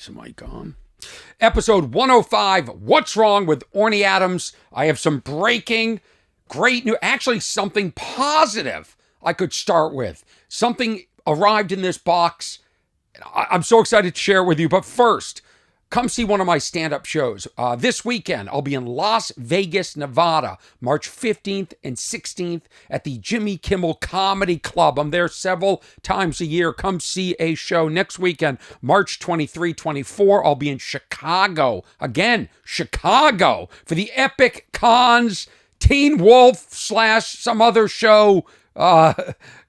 Is the mic on? Episode 105, What's Wrong with Orny Adams? I have some breaking, great news, actually something positive I could start with. Something arrived in this box. I'm so excited to share it with you. But first, come see one of my stand-up shows. This weekend, I'll be in Las Vegas, Nevada, March 15th and 16th at the Jimmy Kimmel Comedy Club. I'm there several times a year. Come see a show. Next weekend, March 23, 24, I'll be in Chicago. Again, Chicago for the Epic Cons Teen Wolf / some other show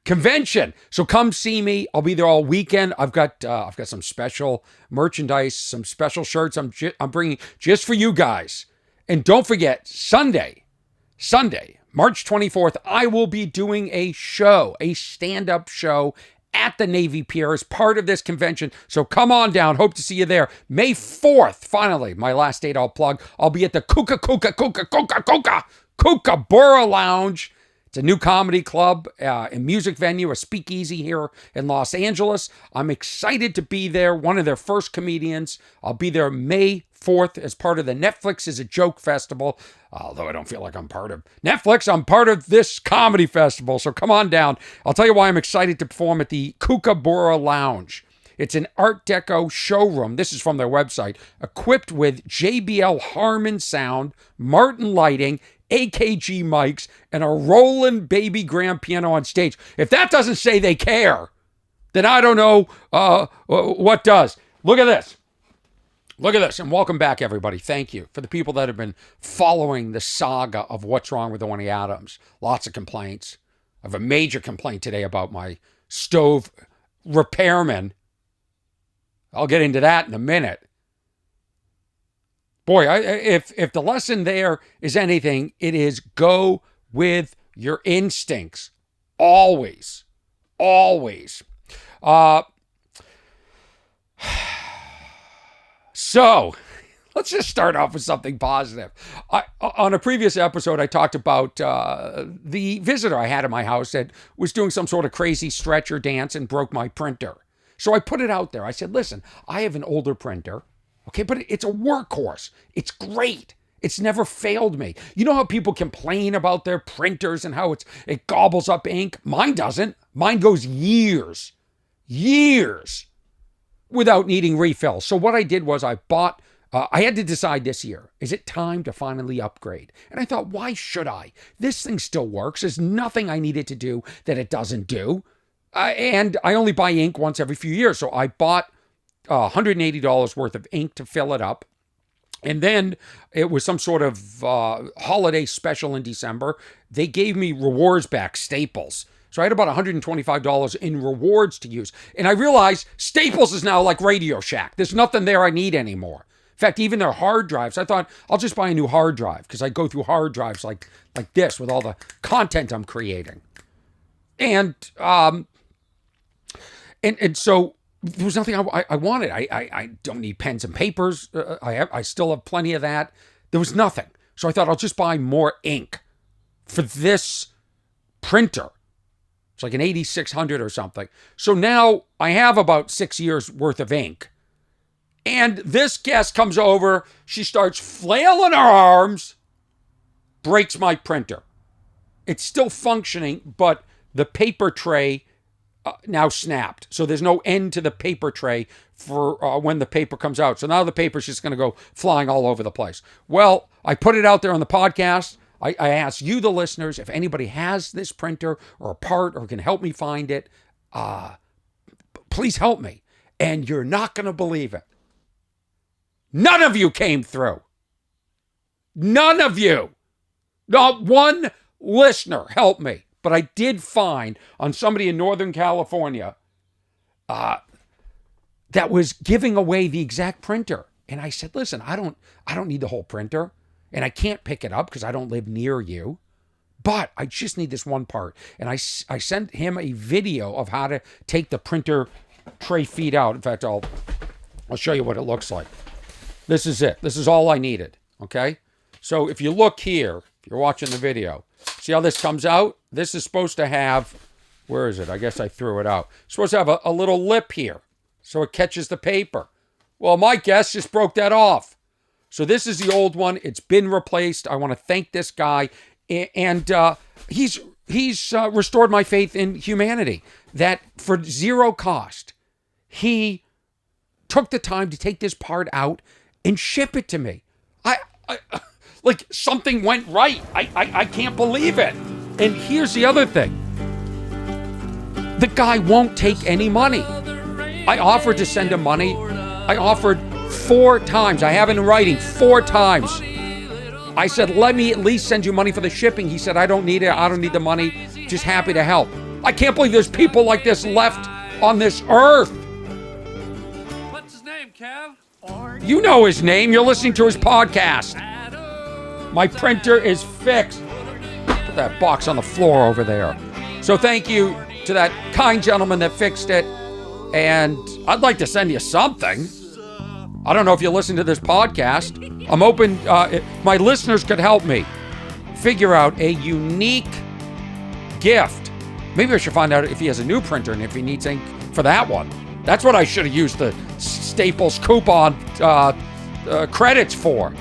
convention. So come see me. I'll be there all weekend. I've got some special merchandise, some special shirts I'm bringing just for you guys. And don't forget, Sunday, March 24th, I will be doing a show, a stand-up show at the Navy Pier as part of this convention. So come on down. Hope to see you there. May 4th, finally, my last date I'll plug. I'll be at the Kookaburra Lounge. It's a new comedy club, a music venue, a speakeasy here in Los Angeles. I'm excited to be there, one of their first comedians. I'll be there May 4th as part of the Netflix is a Joke Festival. Although I don't feel like I'm part of Netflix, I'm part of this comedy festival. So come on down. I'll tell you why I'm excited to perform at the Kookaburra Lounge. It's an Art Deco showroom. This is from their website. Equipped with JBL Harman sound, Martin lighting, AKG mics, and a Roland baby grand piano on stage. If that doesn't say they care, then I don't know what does. Look at this. Look at this. And welcome back, everybody. Thank you for the people that have been following the saga of What's Wrong with Orny Adams. Lots of complaints. I have a major complaint today about my stove repairman. I'll get into that in a minute. Boy, if the lesson there is anything, it is go with your instincts. Always. Always. So, let's just start off with something positive. On a previous episode, I talked about the visitor I had at my house that was doing some sort of crazy stretcher dance and broke my printer. So I put it out there. I said, listen, I have an older printer. Okay, but it's a workhorse. It's great. It's never failed me. You know how people complain about their printers and how it gobbles up ink? Mine doesn't. Mine goes years without needing refills. So what I did was I had to decide this year, is it time to finally upgrade? And I thought, why should I? This thing still works. There's nothing I needed to do that it doesn't do. And I only buy ink once every few years. So I bought $180 worth of ink to fill it up. And then it was some sort of holiday special in December. They gave me rewards back, Staples. So I had about $125 in rewards to use. And I realized Staples is now like Radio Shack. There's nothing there I need anymore. In fact, even their hard drives, I thought I'll just buy a new hard drive because I go through hard drives like this with all the content I'm creating. And so there was nothing I wanted. I don't need pens and papers. I still have plenty of that. There was nothing. So I thought I'll just buy more ink for this printer. It's like an 8600 or something. So now I have about 6 years worth of ink. And this guest comes over. She starts flailing her arms. Breaks my printer. It's still functioning, but the paper tray now snapped. So there's no end to the paper tray for when the paper comes out. So now the paper's just going to go flying all over the place. Well, I put it out there on the podcast. I asked you, the listeners, if anybody has this printer or a part or can help me find it, please help me. And you're not going to believe it. None of you came through. None of you. Not one listener helped me. But I did find on somebody in Northern California that was giving away the exact printer. And I said, listen, I don't need the whole printer. And I can't pick it up because I don't live near you. But I just need this one part. And I sent him a video of how to take the printer tray feet out. In fact, I'll show you what it looks like. This is it. This is all I needed. Okay? So if you look here, if you're watching the video, see how this comes out? This is supposed to have, where is it? I guess I threw it out. It's supposed to have a little lip here so it catches the paper. Well, my guest just broke that off. So this is the old one. It's been replaced. I want to thank this guy. And he's restored my faith in humanity. That for zero cost, he took the time to take this part out and ship it to me. I like something went right. I can't believe it. And here's the other thing. The guy won't take any money. I offered to send him money. I offered 4 times. I have it in writing 4 times. I said, let me at least send you money for the shipping. He said, I don't need it. I don't need the money. Just happy to help. I can't believe there's people like this left on this earth. What's his name, Kev? You know his name. You're listening to his podcast. My printer is fixed. Put that box on the floor over there. So thank you to that kind gentleman that fixed it. And I'd like to send you something. I don't know if you listen to this podcast. I'm open. My listeners could help me figure out a unique gift. Maybe I should find out if he has a new printer and if he needs ink for that one. That's what I should have used the Staples coupon credits for.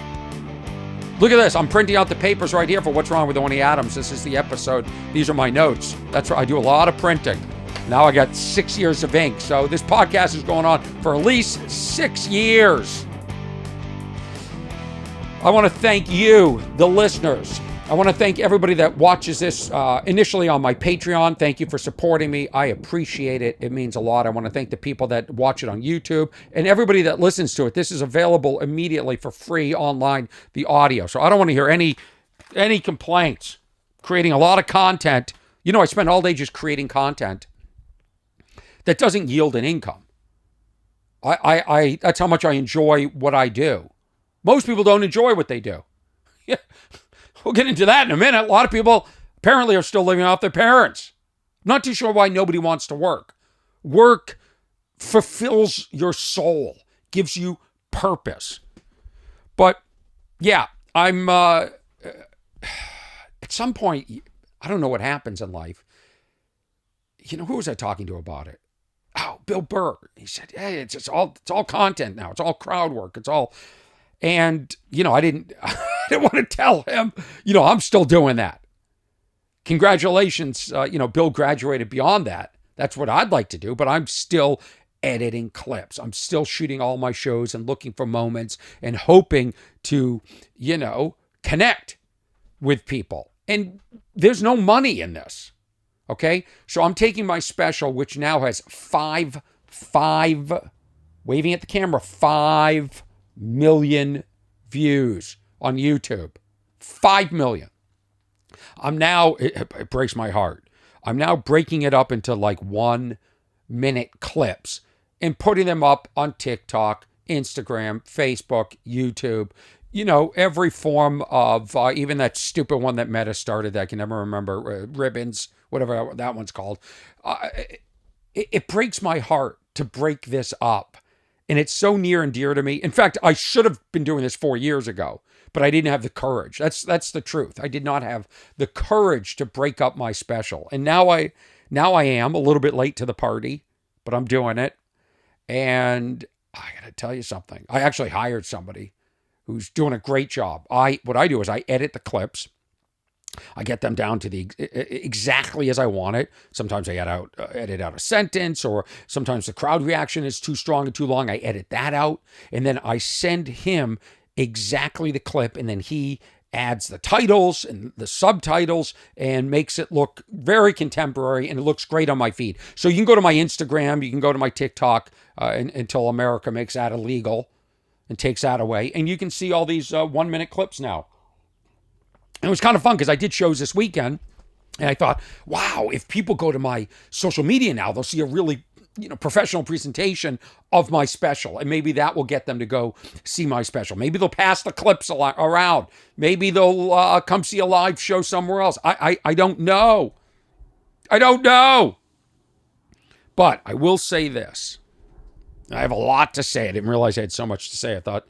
Look at this. I'm printing out the papers right here for What's Wrong with Orny Adams. This is the episode. These are my notes. That's right. I do a lot of printing. Now I got 6 years of ink. So this podcast is going on for at least 6 years. I want to thank you, the listeners. I want to thank everybody that watches this initially on my Patreon. Thank you for supporting me. I appreciate it. It means a lot. I want to thank the people that watch it on YouTube and everybody that listens to it. This is available immediately for free online, the audio. So I don't want to hear any complaints. Creating a lot of content. You know, I spend all day just creating content that doesn't yield an income. I that's how much I enjoy what I do. Most people don't enjoy what they do. Yeah. We'll get into that in a minute. A lot of people apparently are still living off their parents. I'm not too sure why nobody wants to work. Work fulfills your soul, gives you purpose. But yeah, I'm at some point, I don't know what happens in life. You know, who was I talking to about it? Oh, Bill Burr. He said, hey, it's all content now. It's all crowd work. It's all, and you know, I didn't want to tell him, you know, I'm still doing that. Congratulations. You know, Bill graduated beyond that. That's what I'd like to do, but I'm still editing clips. I'm still shooting all my shows and looking for moments and hoping to, you know, connect with people. And there's no money in this. Okay. So I'm taking my special, which now has five, waving at the camera, 5 million views on YouTube. 5 million. I'm now, it breaks my heart. I'm now breaking it up into like 1-minute clips and putting them up on TikTok, Instagram, Facebook, YouTube, you know, every form of, even that stupid one that Meta started that I can never remember, Ribbons, whatever that one's called. It breaks my heart to break this up. And it's so near and dear to me. In fact, I should have been doing this 4 years ago, but I didn't have the courage. That's the truth. I did not have the courage to break up my special. And now I am a little bit late to the party, but I'm doing it. And I got to tell you something. I actually hired somebody who's doing a great job. What I do is I edit the clips. I get them down to the exactly as I want it. Sometimes I edit out a sentence, or sometimes the crowd reaction is too strong and too long. I edit that out, and then I send him exactly the clip, and then he adds the titles and the subtitles and makes it look very contemporary, and it looks great on my feed. So you can go to my Instagram, you can go to my TikTok until America makes that illegal and takes that away, and you can see all these 1-minute clips now. And it was kind of fun because I did shows this weekend, and I thought, wow, if people go to my social media now, they'll see a really, you know, professional presentation of my special, and maybe that will get them to go see my special. Maybe they'll pass the clips around. Maybe they'll come see a live show somewhere else. I don't know. I don't know. But I will say this. I have a lot to say. I didn't realize I had so much to say. I thought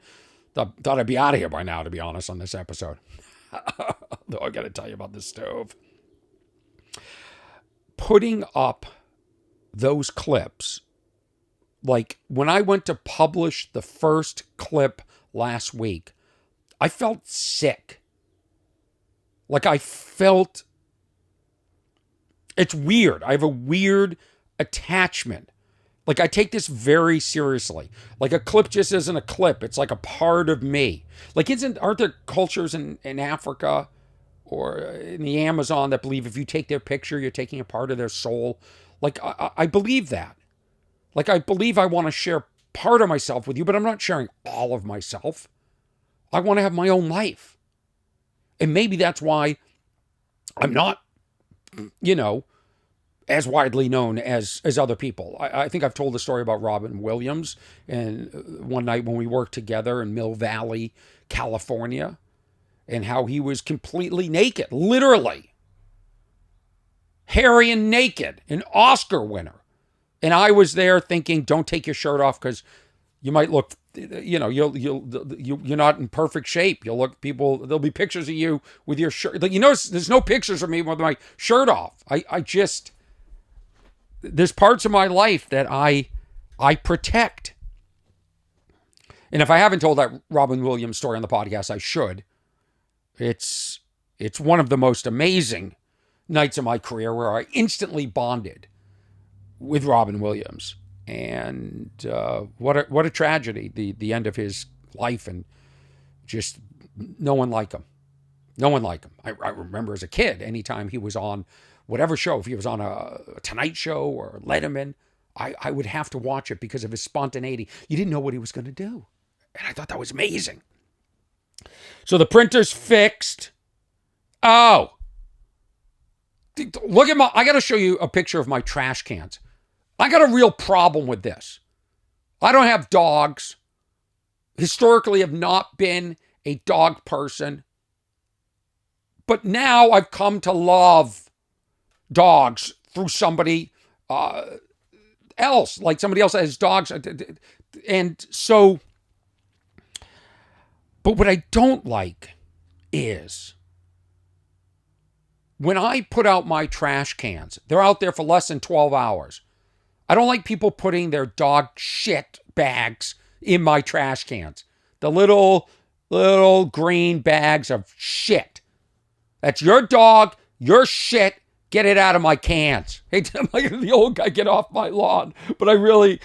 I'd be out of here by now, to be honest, on this episode. Though I got to tell you about this stove. Putting up those clips Like, when I went to publish the first clip last week, I felt sick. Like, I felt... It's weird. I have a weird attachment. Like, I take this very seriously. Like, a clip just isn't a clip. It's like a part of me. Like, aren't there cultures in Africa or in the Amazon that believe if you take their picture, you're taking a part of their soul? Like, I believe that. Like, I believe I want to share part of myself with you, but I'm not sharing all of myself. I want to have my own life. And maybe that's why I'm not, as widely known as other people. I think I've told the story about Robin Williams, and one night when we worked together in Mill Valley, California, and how he was completely naked, literally. Hairy and naked, an Oscar winner. And I was there thinking, don't take your shirt off because you might look, you're not in perfect shape. There'll be pictures of you with your shirt. There's no pictures of me with my shirt off. There's parts of my life that I protect. And if I haven't told that Robin Williams story on the podcast, I should. It's one of the most amazing nights of my career where I instantly bonded with Robin Williams. And what a tragedy, the end of his life, and just no one like him. No one like him. I remember as a kid, anytime he was on whatever show, if he was on a Tonight Show or Letterman, I would have to watch it because of his spontaneity. You didn't know what he was going to do. And I thought that was amazing. So the printer's fixed. Oh. Look at I got to show you a picture of my trash cans. I got a real problem with this. I don't have dogs. Historically, have not been a dog person. But now I've come to love dogs through somebody else. Like somebody else that has dogs. And so, but what I don't like is when I put out my trash cans, they're out there for less than 12 hours. I don't like people putting their dog shit bags in my trash cans. The little green bags of shit. That's your dog, your shit. Get it out of my cans. Hey, I'm like the old guy, get off my lawn. But I really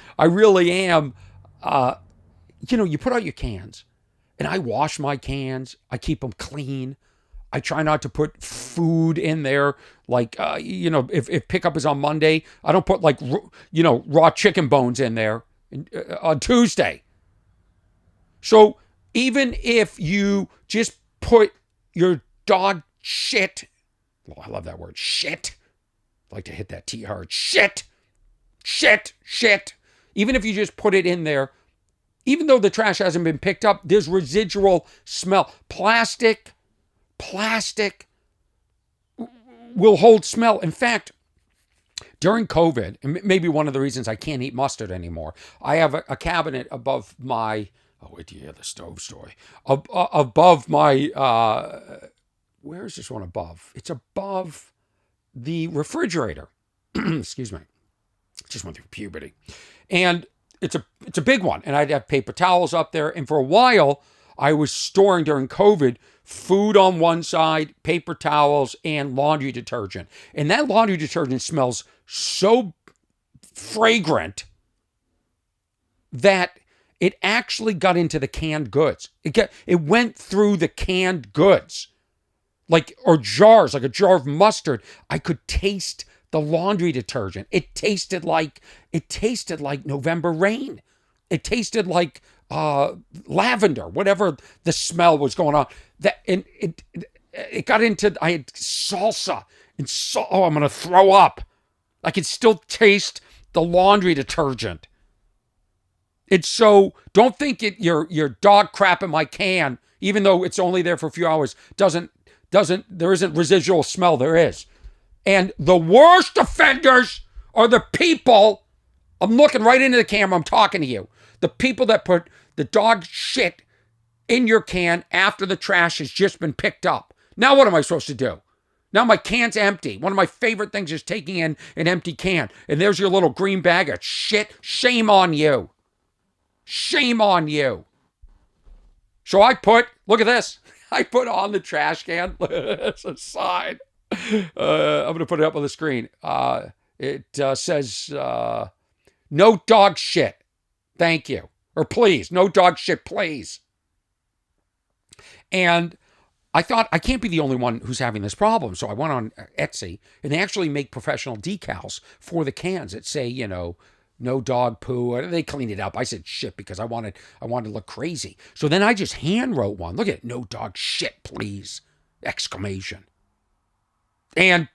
am. You put out your cans, and I wash my cans. I keep them clean. I try not to put food in there. Like, if pickup is on Monday, I don't put raw chicken bones in there on Tuesday. So even if you just put your dog shit, I love that word, shit. I like to hit that T hard. Shit. Even if you just put it in there, even though the trash hasn't been picked up, there's residual smell. Plastic will hold smell. In fact, during COVID, and maybe one of the reasons I can't eat mustard anymore, I have a cabinet above my, wait till you hear the stove story, above my, where is this one above? It's above the refrigerator. Excuse me. Just went through puberty. And it's a big one. And I'd have paper towels up there. And for a while, I was storing during COVID food on one side, paper towels, and laundry detergent. And that laundry detergent smells so fragrant that it actually got into the canned goods. It went through the canned goods. Or jars, like a jar of mustard. I could taste the laundry detergent. It tasted like November rain. It tasted like lavender, whatever the smell was going on. It got into, I had salsa and I'm going to throw up. I can still taste the laundry detergent. It's so, don't think your dog crap in my can, even though it's only there for a few hours, there isn't residual smell. There is. And the worst offenders are the people, I'm looking right into the camera, I'm talking to you, the people that put the dog shit in your can after the trash has just been picked up. Now what am I supposed to do? Now my can's empty. One of my favorite things is taking in an empty can. And there's your little green bag of shit. Shame on you. Shame on you. So I put, look at this. I put on the trash can. It's a sign. I'm going to put it up on the screen. It says, no dog shit. Thank you. Or please. No dog shit, please. And I thought, I can't be the only one who's having this problem. So I went on Etsy, and they actually make professional decals for the cans that say, no dog poo. They cleaned it up. I said shit because I wanted to look crazy. So then I just hand wrote one. Look at it. No dog shit, please. Exclamation. And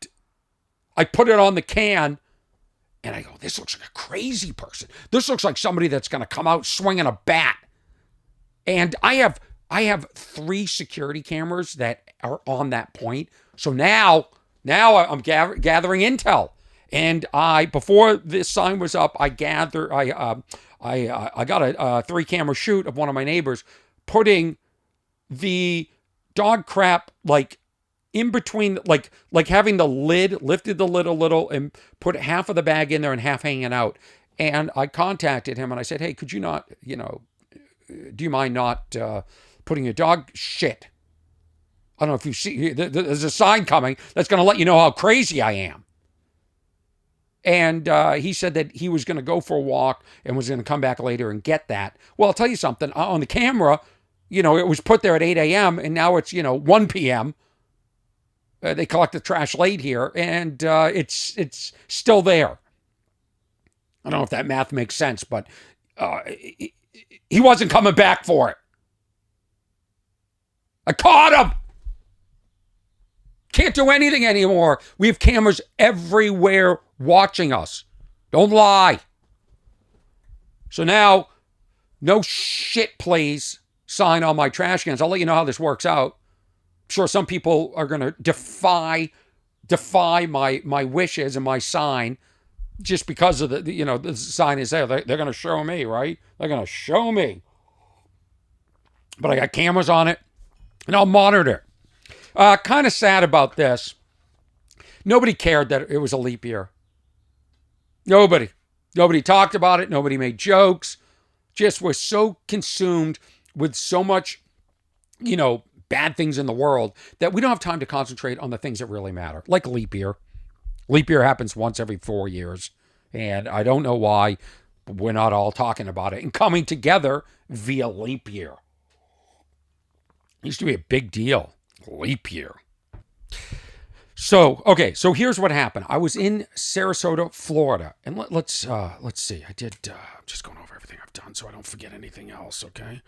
I put it on the can, and I go, this looks like a crazy person. This looks like somebody that's going to come out swinging a bat. And I have 3 security cameras that are on that point. So now I'm gathering intel. And before this sign was up, I got a 3-camera shoot of one of my neighbors putting the dog crap like in between, like having the lid, lifted the lid a little and put half of the bag in there and half hanging out. And I contacted him and I said, hey, could you not, do you mind not putting your dog shit? I don't know if you see, there's a sign coming that's going to let you know how crazy I am. And he said that he was going to go for a walk and was going to come back later and get that. Well, I'll tell you something. On the camera, it was put there at 8 a.m. and now it's, 1 p.m. They collect the trash late here and it's still there. I don't know if that math makes sense, but he wasn't coming back for it. I caught him. Can't do anything anymore. We have cameras everywhere watching us. Don't lie. So now, no shit, please, sign on my trash cans. I'll let you know how this works out. I'm sure some people are going to defy my wishes and my sign just because of the sign is there. They're going to show me, right? They're going to show me. But I got cameras on it, and I'll monitor. Kind of sad about this. Nobody cared that it was a leap year. Nobody talked about it. Nobody made jokes. Just was so consumed with so much, bad things in the world that we don't have time to concentrate on the things that really matter, like leap year. Leap year happens once every 4 years, and I don't know why we're not all talking about it and coming together via leap year. It used to be a big deal. Leap year. So here's what happened. I was in Sarasota, Florida, and let's see. I did. I'm just going over everything I've done so I don't forget anything else. Okay,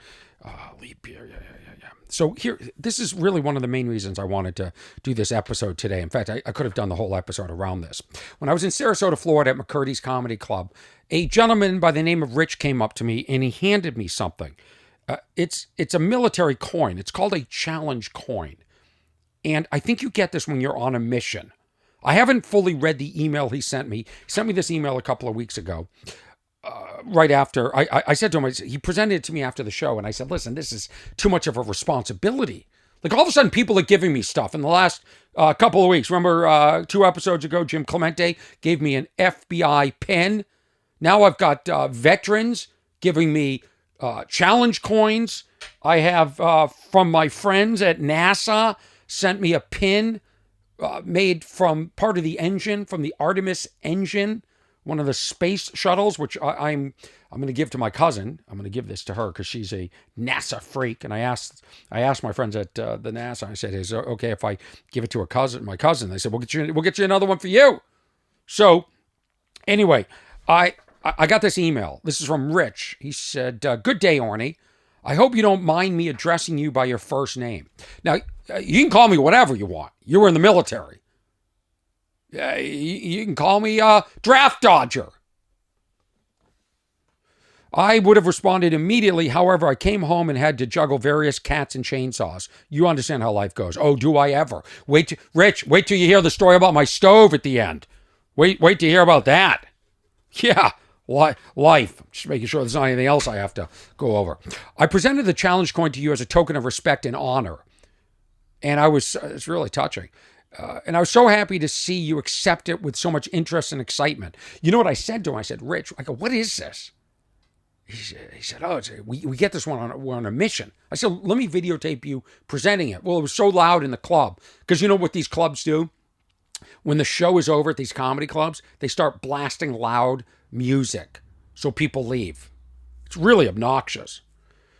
leap year. Yeah. So this is really one of the main reasons I wanted to do this episode today. In fact, I could have done the whole episode around this. When I was in Sarasota, Florida, at McCurdy's Comedy Club, a gentleman by the name of Rich came up to me and he handed me something. It's a military coin. It's called a challenge coin. And I think you get this when you're on a mission. I haven't fully read the email he sent me. He sent me this email a couple of weeks ago. Right after, I said to him, he presented it to me after the show. And I said, listen, this is too much of a responsibility. Like all of a sudden people are giving me stuff in the last couple of weeks. Remember 2 episodes ago, Jim Clemente gave me an FBI pin. Now I've got veterans giving me challenge coins. I have from my friends at NASA sent me a pin made from part of the engine, from the Artemis engine, one of the space shuttles, which I'm going to give to my cousin. I'm going to give this to her because she's a NASA freak. And I asked my friends at the NASA. I said, "Is it okay if I give it to my cousin?" They said, "We'll get you another one for you." So anyway, I got this email. This is from Rich. He said, "Good day, Orny. I hope you don't mind me addressing you by your first name. Now, you can call me whatever you want. You were in the military. You can call me Draft Dodger." I would have responded immediately. However, I came home and had to juggle various cats and chainsaws. You understand how life goes. Oh, do I ever? Rich, wait till you hear the story about my stove at the end. Wait to hear about that. Yeah. Life. Just making sure there's not anything else I have to go over. I presented the challenge coin to you as a token of respect and honor. And it's really touching. And I was so happy to see you accept it with so much interest and excitement. You know what I said to him? I said, Rich, I go, what is this? He said, oh, we get this one we're on a mission. I said, let me videotape you presenting it. Well, it was so loud in the club. Because you know what these clubs do? When the show is over at these comedy clubs, they start blasting loud music so people leave. It's really obnoxious.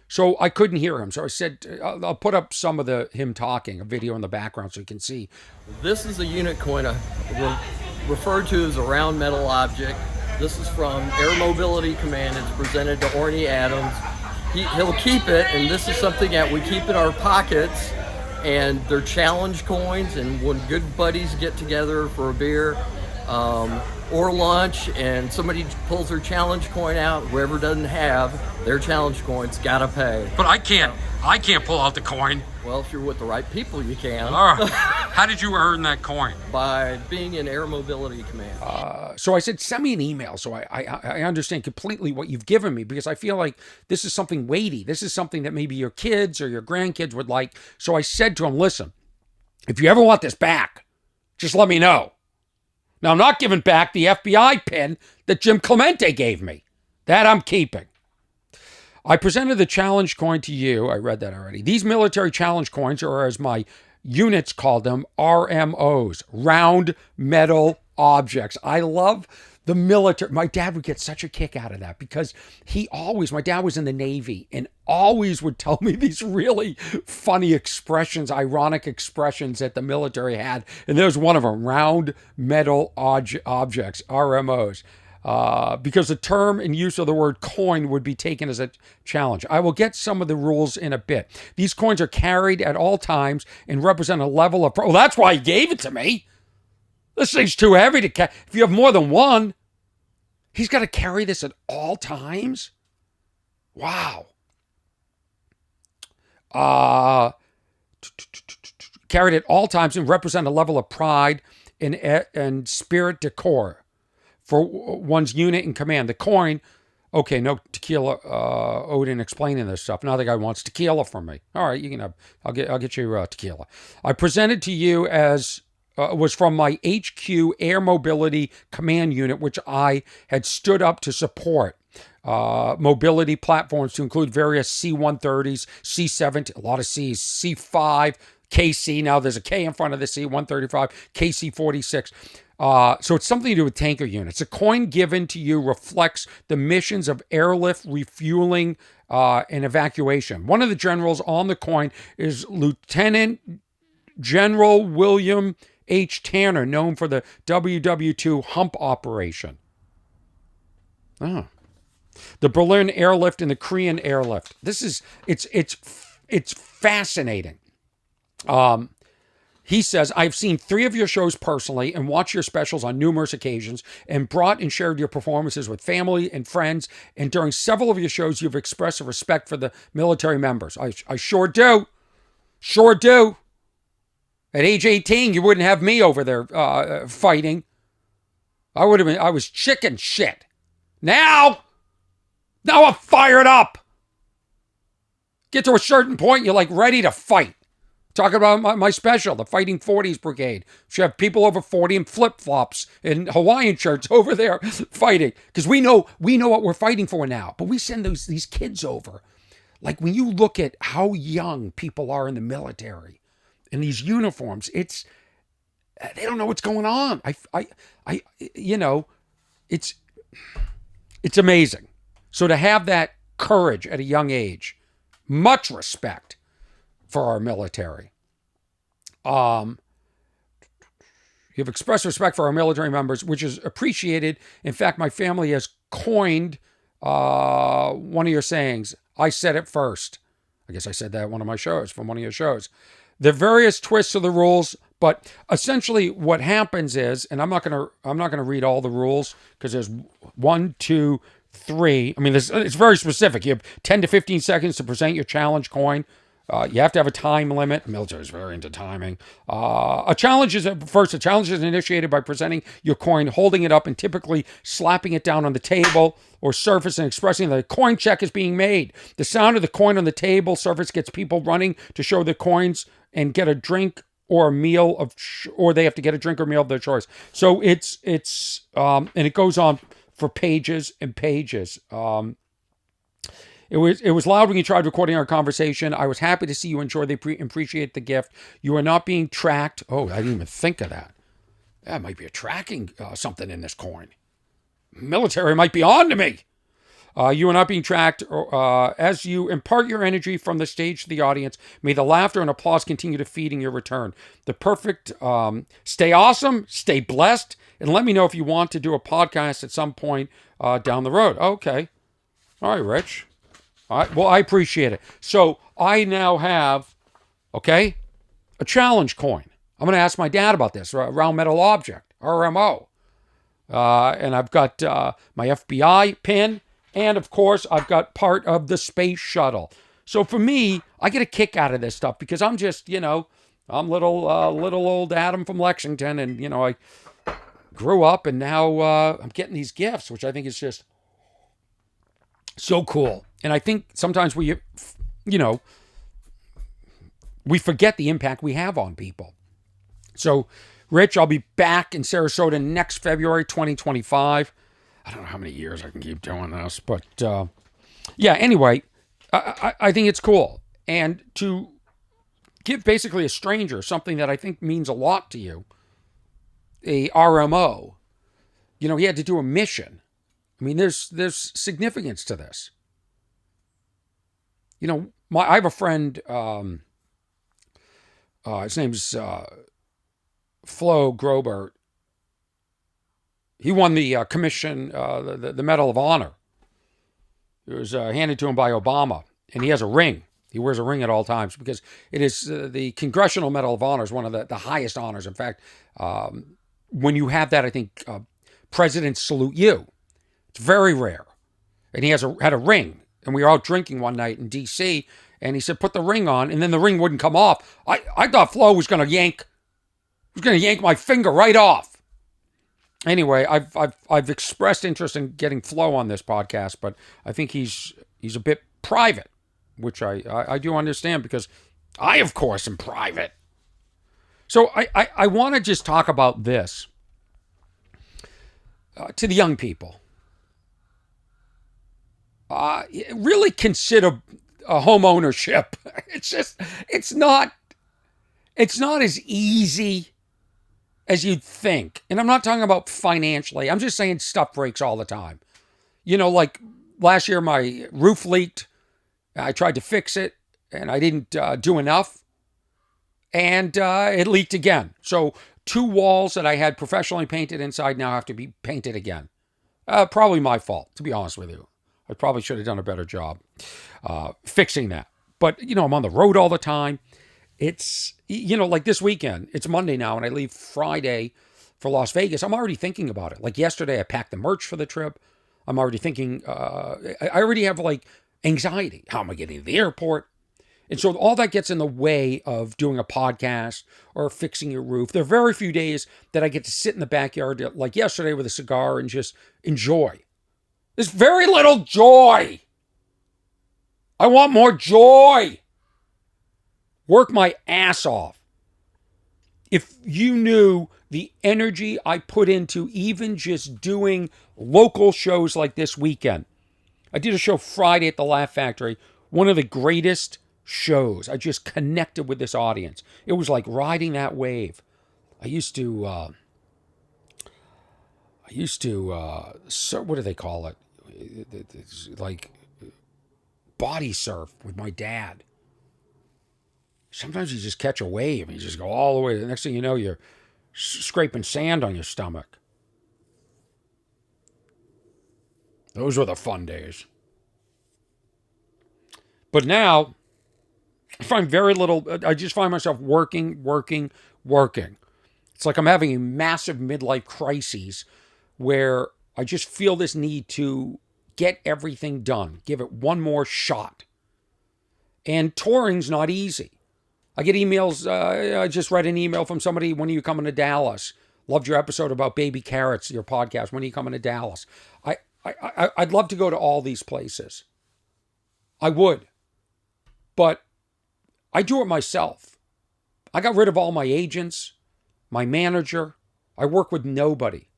So I couldn't hear him. So I said, I'll put up some of him talking, a video in the background so you can see. This is a unit coin referred to as a round metal object. This is from Air Mobility Command. It's presented to Orny Adams. He'll keep it, and this is something that we keep in our pockets, and they're challenge coins, and when good buddies get together for a beer or lunch and somebody pulls their challenge coin out, whoever doesn't have their challenge coins gotta pay. But I can't pull out the coin. Well, if you're with the right people, you can. How did you earn that coin? By being in Air Mobility Command. So I said, send me an email so I understand completely what you've given me, because I feel like this is something weighty. This is something that maybe your kids or your grandkids would like. So I said to him, listen, if you ever want this back, just let me know. Now, I'm not giving back the FBI pin that Jim Clemente gave me. That I'm keeping. I presented the challenge coin to you. I read that already. These military challenge coins, or as my units called them, RMOs, round metal objects. I love the military. My dad would get such a kick out of that because my dad was in the Navy and always would tell me these really funny expressions, ironic expressions that the military had. And there's one of them, round metal objects, RMOs. Because the term and use of the word coin would be taken as a challenge. I will get some of the rules in a bit. These coins are carried at all times and represent a level of... Well, that's why he gave it to me. This thing's too heavy to carry. If you have more than one, he's got to carry this at all times? Wow. Carried at all times and represent a level of pride and spirit decor for one's unit in command. The coin, okay, no tequila, Odin explaining this stuff. Now the guy wants tequila from me. All right, you can have, I'll get you tequila. I presented to you as, was from my HQ Air Mobility Command Unit, which I had stood up to support. Mobility platforms to include various C-130s, C-17, a lot of Cs, C-5, KC, now there's a K in front of the C-135, KC-46. So it's something to do with tanker units. A coin given to you reflects the missions of airlift, refueling, and evacuation. One of the generals on the coin is Lieutenant General William H. Tanner, known for the WWWOA hump operation. Oh. The Berlin airlift and the Korean airlift. It's fascinating. He says, I've seen 3 of your shows personally and watched your specials on numerous occasions and brought and shared your performances with family and friends. And during several of your shows, you've expressed a respect for the military members. I sure do. Sure do. At age 18, you wouldn't have me over there fighting. I was chicken shit. Now I'm fired up. Get to a certain point, you're like ready to fight. Talking about my special, the Fighting 40s Brigade. Should have people over 40 in flip-flops and Hawaiian shirts over there fighting. Because we know what we're fighting for now. But we send these kids over. Like when you look at how young people are in the military, in these uniforms, they don't know what's going on. It's amazing. So to have that courage at a young age, much respect for our military. You have expressed respect for our military members, which is appreciated. In fact, my family has coined one of your sayings. I said it first. I guess I said that at one of my shows, from one of your shows. The various twists of the rules, but essentially what happens is, and I'm not gonna read all the rules because there's 1, 2, 3. I mean, it's very specific. You have 10 to 15 seconds to present your challenge coin. You have to have a time limit. The military is very into timing. A challenge is initiated by presenting your coin, holding it up, and typically slapping it down on the table or surface and expressing that a coin check is being made. The sound of the coin on the table surface gets people running to show the coins and get a drink or a meal of, or they have to get a drink or meal of their choice. So it's and it goes on for pages and pages. It was loud when you tried recording our conversation. I was happy to see you enjoy appreciate the gift. You are not being tracked. Oh, I didn't even think of that. That might be a tracking something in this coin. Military might be on to me. You are not being tracked. As you impart your energy from the stage to the audience, may the laughter and applause continue to feed in your return. The perfect, stay awesome, stay blessed, and let me know if you want to do a podcast at some point down the road. Okay. All right, Rich. All right. Well, I appreciate it. So I now have, a challenge coin. I'm going to ask my dad about this, round metal object, RMO. And I've got my FBI pin. And of course, I've got part of the space shuttle. So for me, I get a kick out of this stuff because I'm just, I'm little old Adam from Lexington. And, I grew up and now I'm getting these gifts, which I think is just so cool. And I think sometimes we forget the impact we have on people. So, Rich, I'll be back in Sarasota next February 2025. I don't know how many years I can keep doing this, but anyway, I think it's cool. And to give basically a stranger something that I think means a lot to you, a RMO, he had to do a mission. I mean, there's significance to this. I have a friend, his name's Flo Grobert. He won the commission, the Medal of Honor. It was handed to him by Obama, and he has a ring. He wears a ring at all times because it is the Congressional Medal of Honor is one of the highest honors. In fact, when you have that, I think presidents salute you. It's very rare. And he had a ring, and we were out drinking one night in D.C., and he said, "Put the ring on," and then the ring wouldn't come off. I thought Flo was going to yank my finger right off. Anyway, I've expressed interest in getting Flo on this podcast, but I think he's a bit private, which I do understand because I, of course, am private. So I want to just talk about this to the young people. Really consider home ownership. It's not as easy as you'd think. And I'm not talking about financially. I'm just saying stuff breaks all the time. Like last year, my roof leaked. I tried to fix it, and I didn't do enough. And it leaked again. So 2 walls that I had professionally painted inside now have to be painted again. Probably my fault, to be honest with you. I probably should have done a better job fixing that. But, I'm on the road all the time. It's, like this weekend, it's Monday now, and I leave Friday for Las Vegas. I'm already thinking about it. Like yesterday, I packed the merch for the trip. I'm already thinking, I already have anxiety. How am I getting to the airport? And so all that gets in the way of doing a podcast or fixing your roof. There are very few days that I get to sit in the backyard, like yesterday, with a cigar and just enjoy. There's very little joy. I want more joy. Work my ass off. If you knew the energy I put into even just doing local shows like this weekend. I did a show Friday at the Laugh Factory, one of the greatest shows. I just connected with this audience. It was like riding that wave. I used to, what do they call it? It's like body surf with my dad. Sometimes you just catch a wave and you just go all the way. The next thing you know, you're scraping sand on your stomach. Those were the fun days. But now, I find very little, I just find myself working. It's like I'm having a massive midlife crisis where I just feel this need to get everything done, give it one more shot. And touring's not easy. I get emails. I just read an email from somebody. When are you coming to Dallas? Loved your episode about baby carrots, your podcast. When are you coming to Dallas? I'd love to go to all these places. I would. But I do it myself. I got rid of all my agents, my manager. I work with nobody.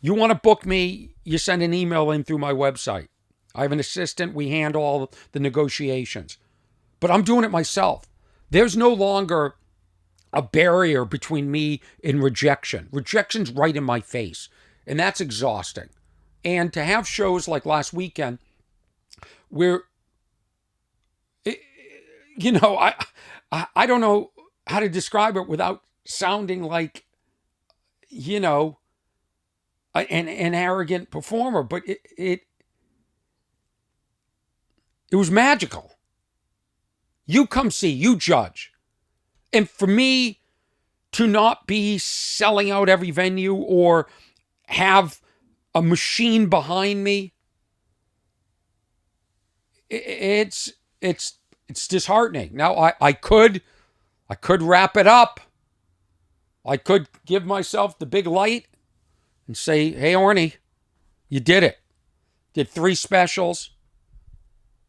You want to book me, you send an email in through my website. I have an assistant. We handle all the negotiations. But I'm doing it myself. There's no longer a barrier between me and rejection. Rejection's right in my face. And that's exhausting. And to have shows like last weekend where, you know, I don't know how to describe it without sounding like, you know, an arrogant performer, but it was magical. You come see, you judge. And for me to not be selling out every venue or have a machine behind me, it's disheartening. Now I could wrap it up. I could give myself the big light and say, hey, Orny, you did it. Did 3 specials.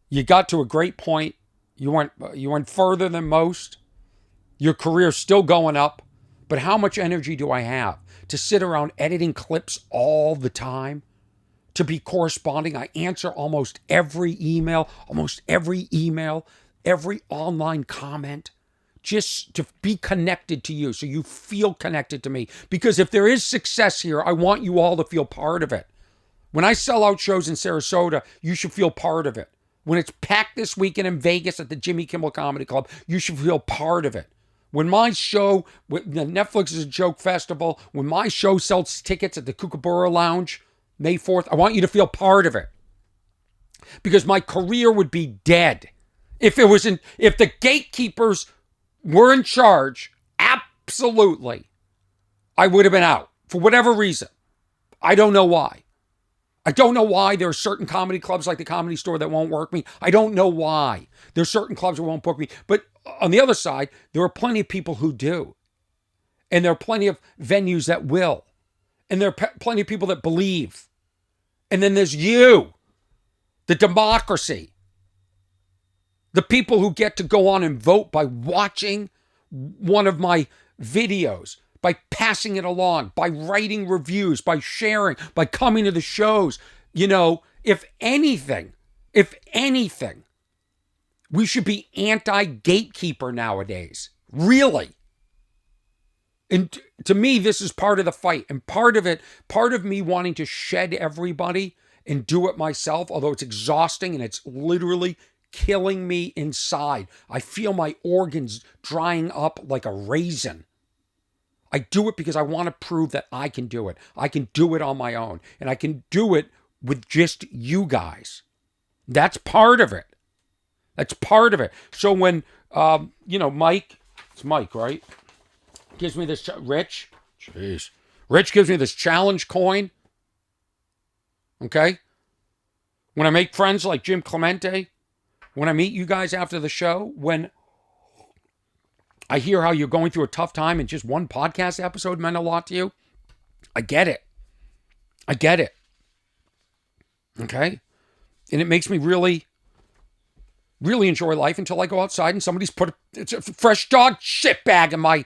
You got to a great point. You went further than most. Your career's still going up. But how much energy do I have to sit around editing clips all the time? To be corresponding. I answer almost every email, every online comment. Just to be connected to you so you feel connected to me. Because if there is success here, I want you all to feel part of it. When I sell out shows in Sarasota, you should feel part of it. When it's packed this weekend in Vegas at the Jimmy Kimmel Comedy Club, you should feel part of it. When my show, the Netflix is a Joke Festival, when my show sells tickets at the Kookaburra Lounge, May 4th, I want you to feel part of it. Because my career would be dead. If the gatekeepers were in charge, absolutely, I would have been out for whatever reason. I don't know why. I don't know why there are certain comedy clubs like the Comedy Store that won't work me. I don't know why. There's certain clubs that won't book me. But on the other side, there are plenty of people who do. And there are plenty of venues that will. And there are plenty of people that believe. And then there's you, the democracy. The people who get to go on and vote by watching one of my videos, by passing it along, by writing reviews, by sharing, by coming to the shows. You know, if anything, we should be anti-gatekeeper nowadays. Really. And to me, this is part of the fight. And part of me wanting to shed everybody and do it myself, although it's exhausting and it's literally killing me inside. I feel my organs drying up like a raisin. I do it because I want to prove that I can do it. I can do it on my own. And I can do it with just you guys. That's part of it. That's part of it. So when, Mike, it's Mike, right? Gives me this, Rich gives me this challenge coin. Okay? When I make friends like Jim Clemente, when I meet you guys after the show, when I hear how you're going through a tough time and just one podcast episode meant a lot to you, I get it. Okay? And it makes me really, really enjoy life until I go outside and somebody's put it's a fresh dog shit bag in my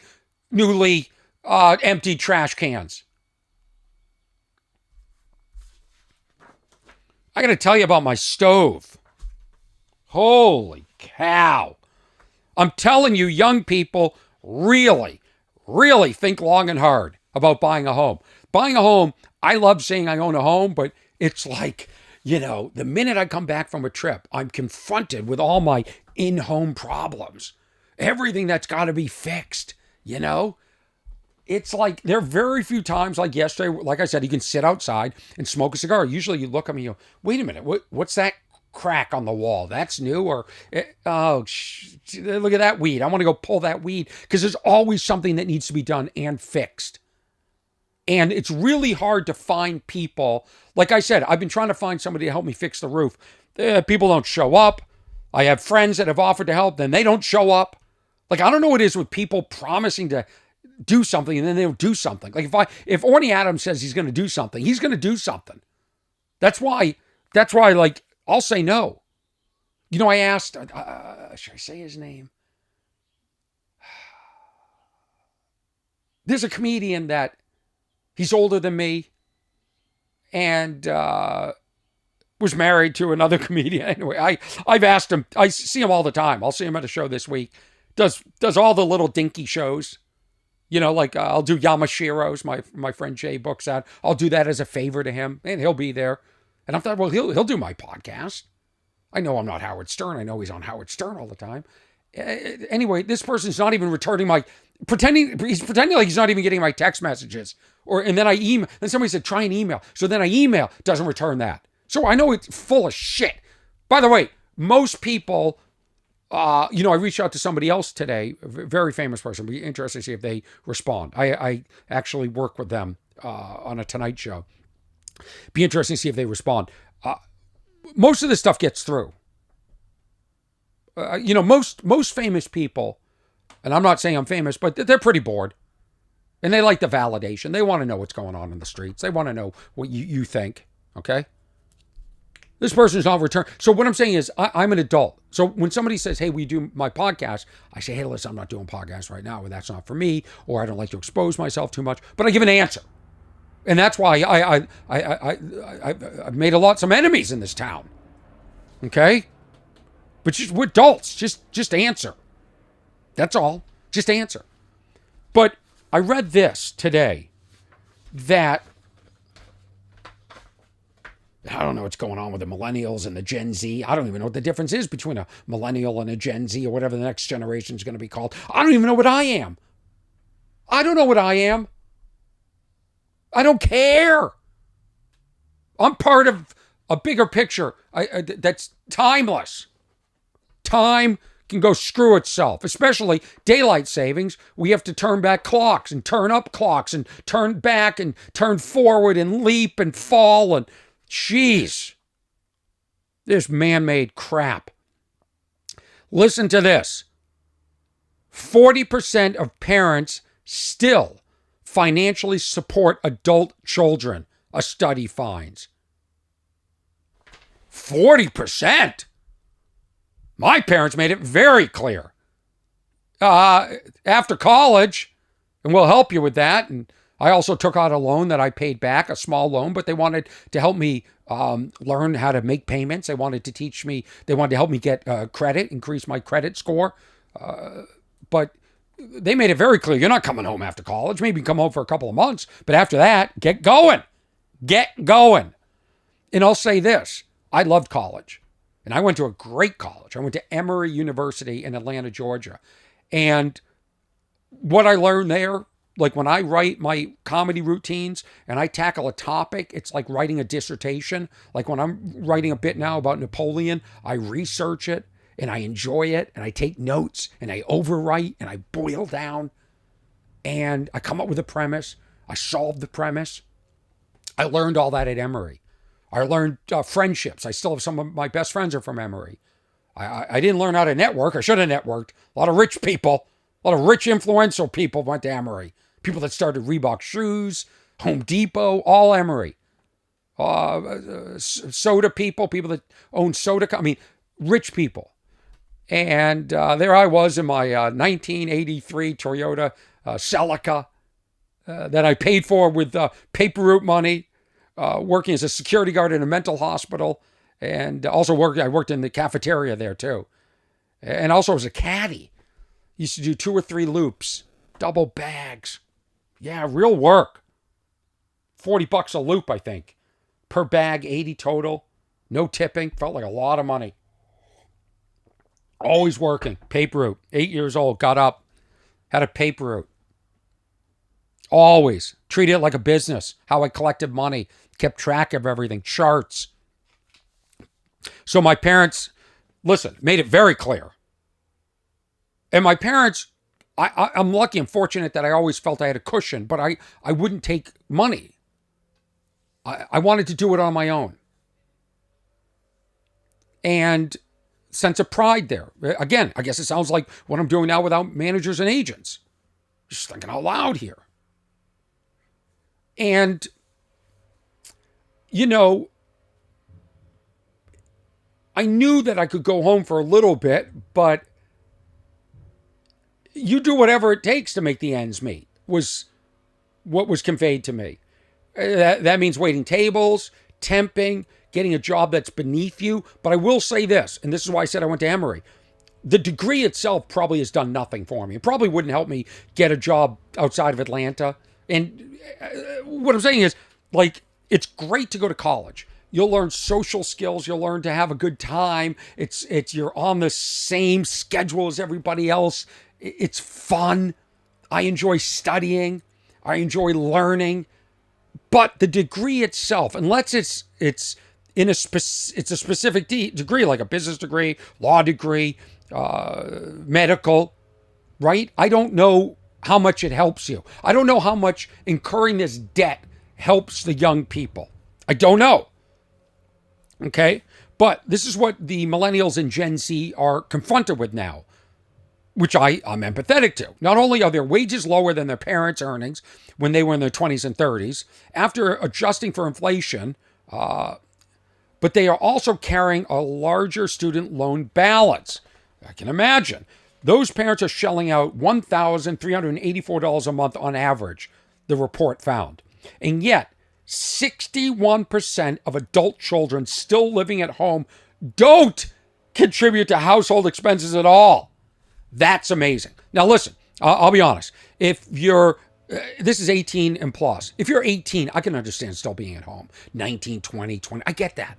newly emptied trash cans. I got to tell you about my stove. Holy cow. I'm telling you, young people, really, really think long and hard about buying a home. Buying a home, I love saying I own a home, but it's like, the minute I come back from a trip, I'm confronted with all my in-home problems. Everything that's got to be fixed, It's like, there are very few times like yesterday, like I said, you can sit outside and smoke a cigar. Usually you look at me and you go, wait a minute, what's that crack on the wall? That's new? Or, look at that weed. I want to go pull that weed. Because there's always something that needs to be done and fixed. And it's really hard to find people. Like I said, I've been trying to find somebody to help me fix the roof. People don't show up. I have friends that have offered to help, then they don't show up. Like, I don't know what it is with people promising to do something and then they don't do something. Like if Orny Adams says he's going to do something, he's going to do something. That's why like, I'll say no. I asked, should I say his name? There's a comedian that he's older than me and was married to another comedian. Anyway, I've asked him. I see him all the time. I'll see him at a show this week. Does all the little dinky shows. You know, like I'll do Yamashiro's. My friend Jay books that. I'll do that as a favor to him, and he'll be there. And I thought, well, he'll do my podcast. I know I'm not Howard Stern. I know he's on Howard Stern all the time. Anyway, this person's not even returning my he's pretending like he's not even getting my text messages. And then I email. Then somebody said try an email. So then I email, doesn't return that. So I know it's full of shit. By the way, most people. I reached out to somebody else today, a very famous person. Be interested to see if they respond. I actually work with them on a Tonight Show. Be interesting to see if they respond. Most of this stuff gets through. Most famous people, and I'm not saying I'm famous, but they're pretty bored. And they like the validation. They want to know what's going on in the streets. They want to know what you think, okay? This person's not returned. So what I'm saying is I'm an adult. So when somebody says, hey, we do my podcast, I say, hey, listen, I'm not doing podcasts right now. Or that's not for me. Or I don't like to expose myself too much. But I give an answer. And that's why I've made some enemies in this town. Okay? But we're adults. Just answer. That's all. Just answer. But I read this today that I don't know what's going on with the millennials and the Gen Z. I don't even know what the difference is between a millennial and a Gen Z or whatever the next generation is going to be called. I don't even know what I am. I don't know what I am. I don't care. I'm part of a bigger picture that's timeless. Time can go screw itself, especially daylight savings. We have to turn back clocks and turn up clocks and turn back and turn forward and leap and fall and jeez, this man-made crap. Listen to this. 40% of parents still financially support adult children, a study finds. 40%? My parents made it very clear. After college, and we'll help you with that, and I also took out a loan that I paid back, a small loan, but they wanted to help me learn how to make payments. They wanted to help me get credit, increase my credit score. But they made it very clear, you're not coming home after college. Maybe come home for a couple of months, but after that, get going. Get going. And I'll say this, I loved college. And I went to a great college. I went to Emory University in Atlanta, Georgia. And what I learned there, like when I write my comedy routines and I tackle a topic, it's like writing a dissertation. Like when I'm writing a bit now about Napoleon, I research it and I enjoy it and I take notes and I overwrite and I boil down and I come up with a premise. I solve the premise. I learned all that at Emory. I learned friendships. I still have some of my best friends are from Emory. I didn't learn how to network. I should have networked. A lot of rich people, a lot of rich influential people went to Emory. People that started Reebok shoes, Home Depot, all Emory. Soda people that own soda. Rich people. And there I was in my 1983 Toyota Celica that I paid for with paper route money, working as a security guard in a mental hospital. And also I worked in the cafeteria there too. And also as a caddy. Used to do 2 or 3 loops, double bags. Yeah, real work. $40 a loop, I think. Per bag, 80 total. No tipping. Felt like a lot of money. Always working. Paper route. 8 years old. Got up. Had a paper route. Always. Treated it like a business. How I collected money. Kept track of everything. Charts. So my parents, listen, made it very clear. And my parents, I'm lucky and fortunate that I always felt I had a cushion, but I wouldn't take money. I wanted to do it on my own. And sense of pride there. Again, I guess it sounds like what I'm doing now without managers and agents. Just thinking out loud here. And, I knew that I could go home for a little bit, but you do whatever it takes to make the ends meet was what was conveyed to me. That means waiting tables, temping, getting a job that's beneath you. But I will say this, and this is why I said I went to Emory. The degree itself probably has done nothing for me. It probably wouldn't help me get a job outside of Atlanta. And what I'm saying is, like, it's great to go to college. You'll learn social skills. You'll learn to have a good time. It's you're on the same schedule as everybody else. It's fun. I enjoy studying. I enjoy learning. But the degree itself, unless it's in a specific degree, like a business degree, law degree, medical, right? I don't know how much it helps you. I don't know how much incurring this debt helps the young people. I don't know. Okay? But this is what the millennials and Gen Z are confronted with now, which I'm empathetic to. Not only are their wages lower than their parents' earnings when they were in their 20s and 30s, after adjusting for inflation, but they are also carrying a larger student loan balance. I can imagine. Those parents are shelling out $1,384 a month on average, the report found. And yet, 61% of adult children still living at home don't contribute to household expenses at all. That's amazing. Now, listen, I'll be honest. If you're, this is 18 and plus. If you're 18, I can understand still being at home. 19, 20, 20. I get that.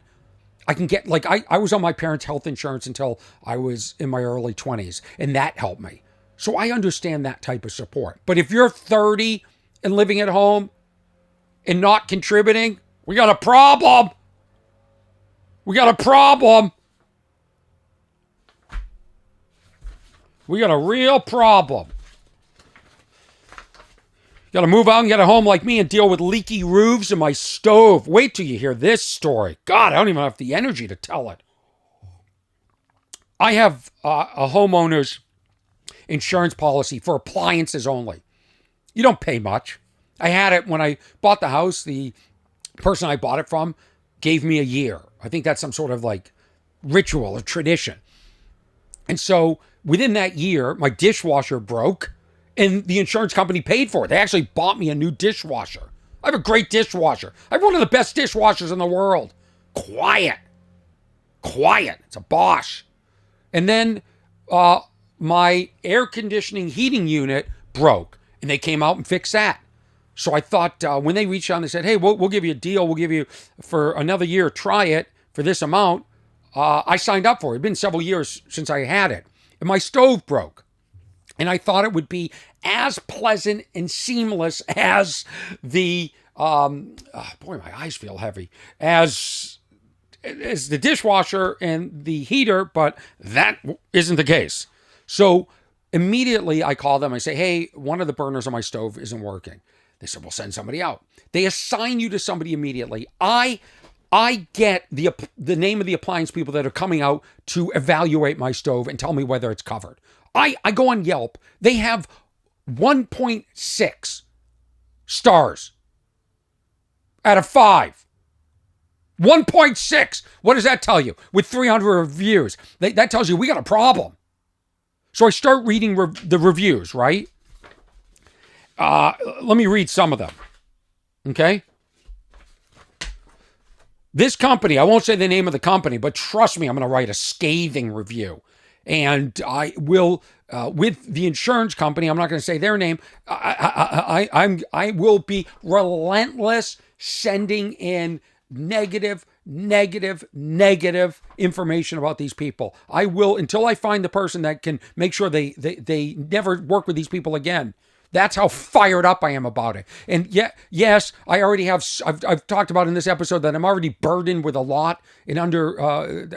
I can get, like, I was on my parents' health insurance until I was in my early 20s, and that helped me. So I understand that type of support. But if you're 30 and living at home and not contributing, we got a problem. We got a problem. We got a real problem. Got to move out and get a home like me and deal with leaky roofs and my stove. Wait till you hear this story. God, I don't even have the energy to tell it. I have a homeowner's insurance policy for appliances only. You don't pay much. I had it when I bought the house. The person I bought it from gave me a year. I think that's some sort of like ritual or tradition. And so within that year, my dishwasher broke. And the insurance company paid for it. They actually bought me a new dishwasher. I have a great dishwasher. I have one of the best dishwashers in the world. Quiet. It's a Bosch. And then my air conditioning heating unit broke. And they came out and fixed that. So I thought when they reached out and they said, hey, we'll give you a deal. We'll give you for another year, try it for this amount. I signed up for it. It's been several years since I had it. And my stove broke. And I thought it would be as pleasant and seamless as the, boy, my eyes feel heavy, as the dishwasher and the heater, but that isn't the case. So immediately I call them. I say, hey, one of the burners on my stove isn't working. They said, we'll send somebody out. They assign you to somebody immediately. I get the name of the appliance people that are coming out to evaluate my stove and tell me whether it's covered. I go on Yelp. They have 1.6 stars out of 5. 1.6. What does that tell you? With 300 reviews. That tells you we got a problem. So I start reading the reviews, right? Let me read some of them. Okay? This company, I won't say the name of the company, but trust me, I'm going to write a scathing review. And I will, with the insurance company, I'm not going to say their name. I will be relentless sending in negative information about these people. I will, until I find the person that can make sure they never work with these people again. That's how fired up I am about it. And yes, I already have, I've talked about in this episode that I'm already burdened with a lot and I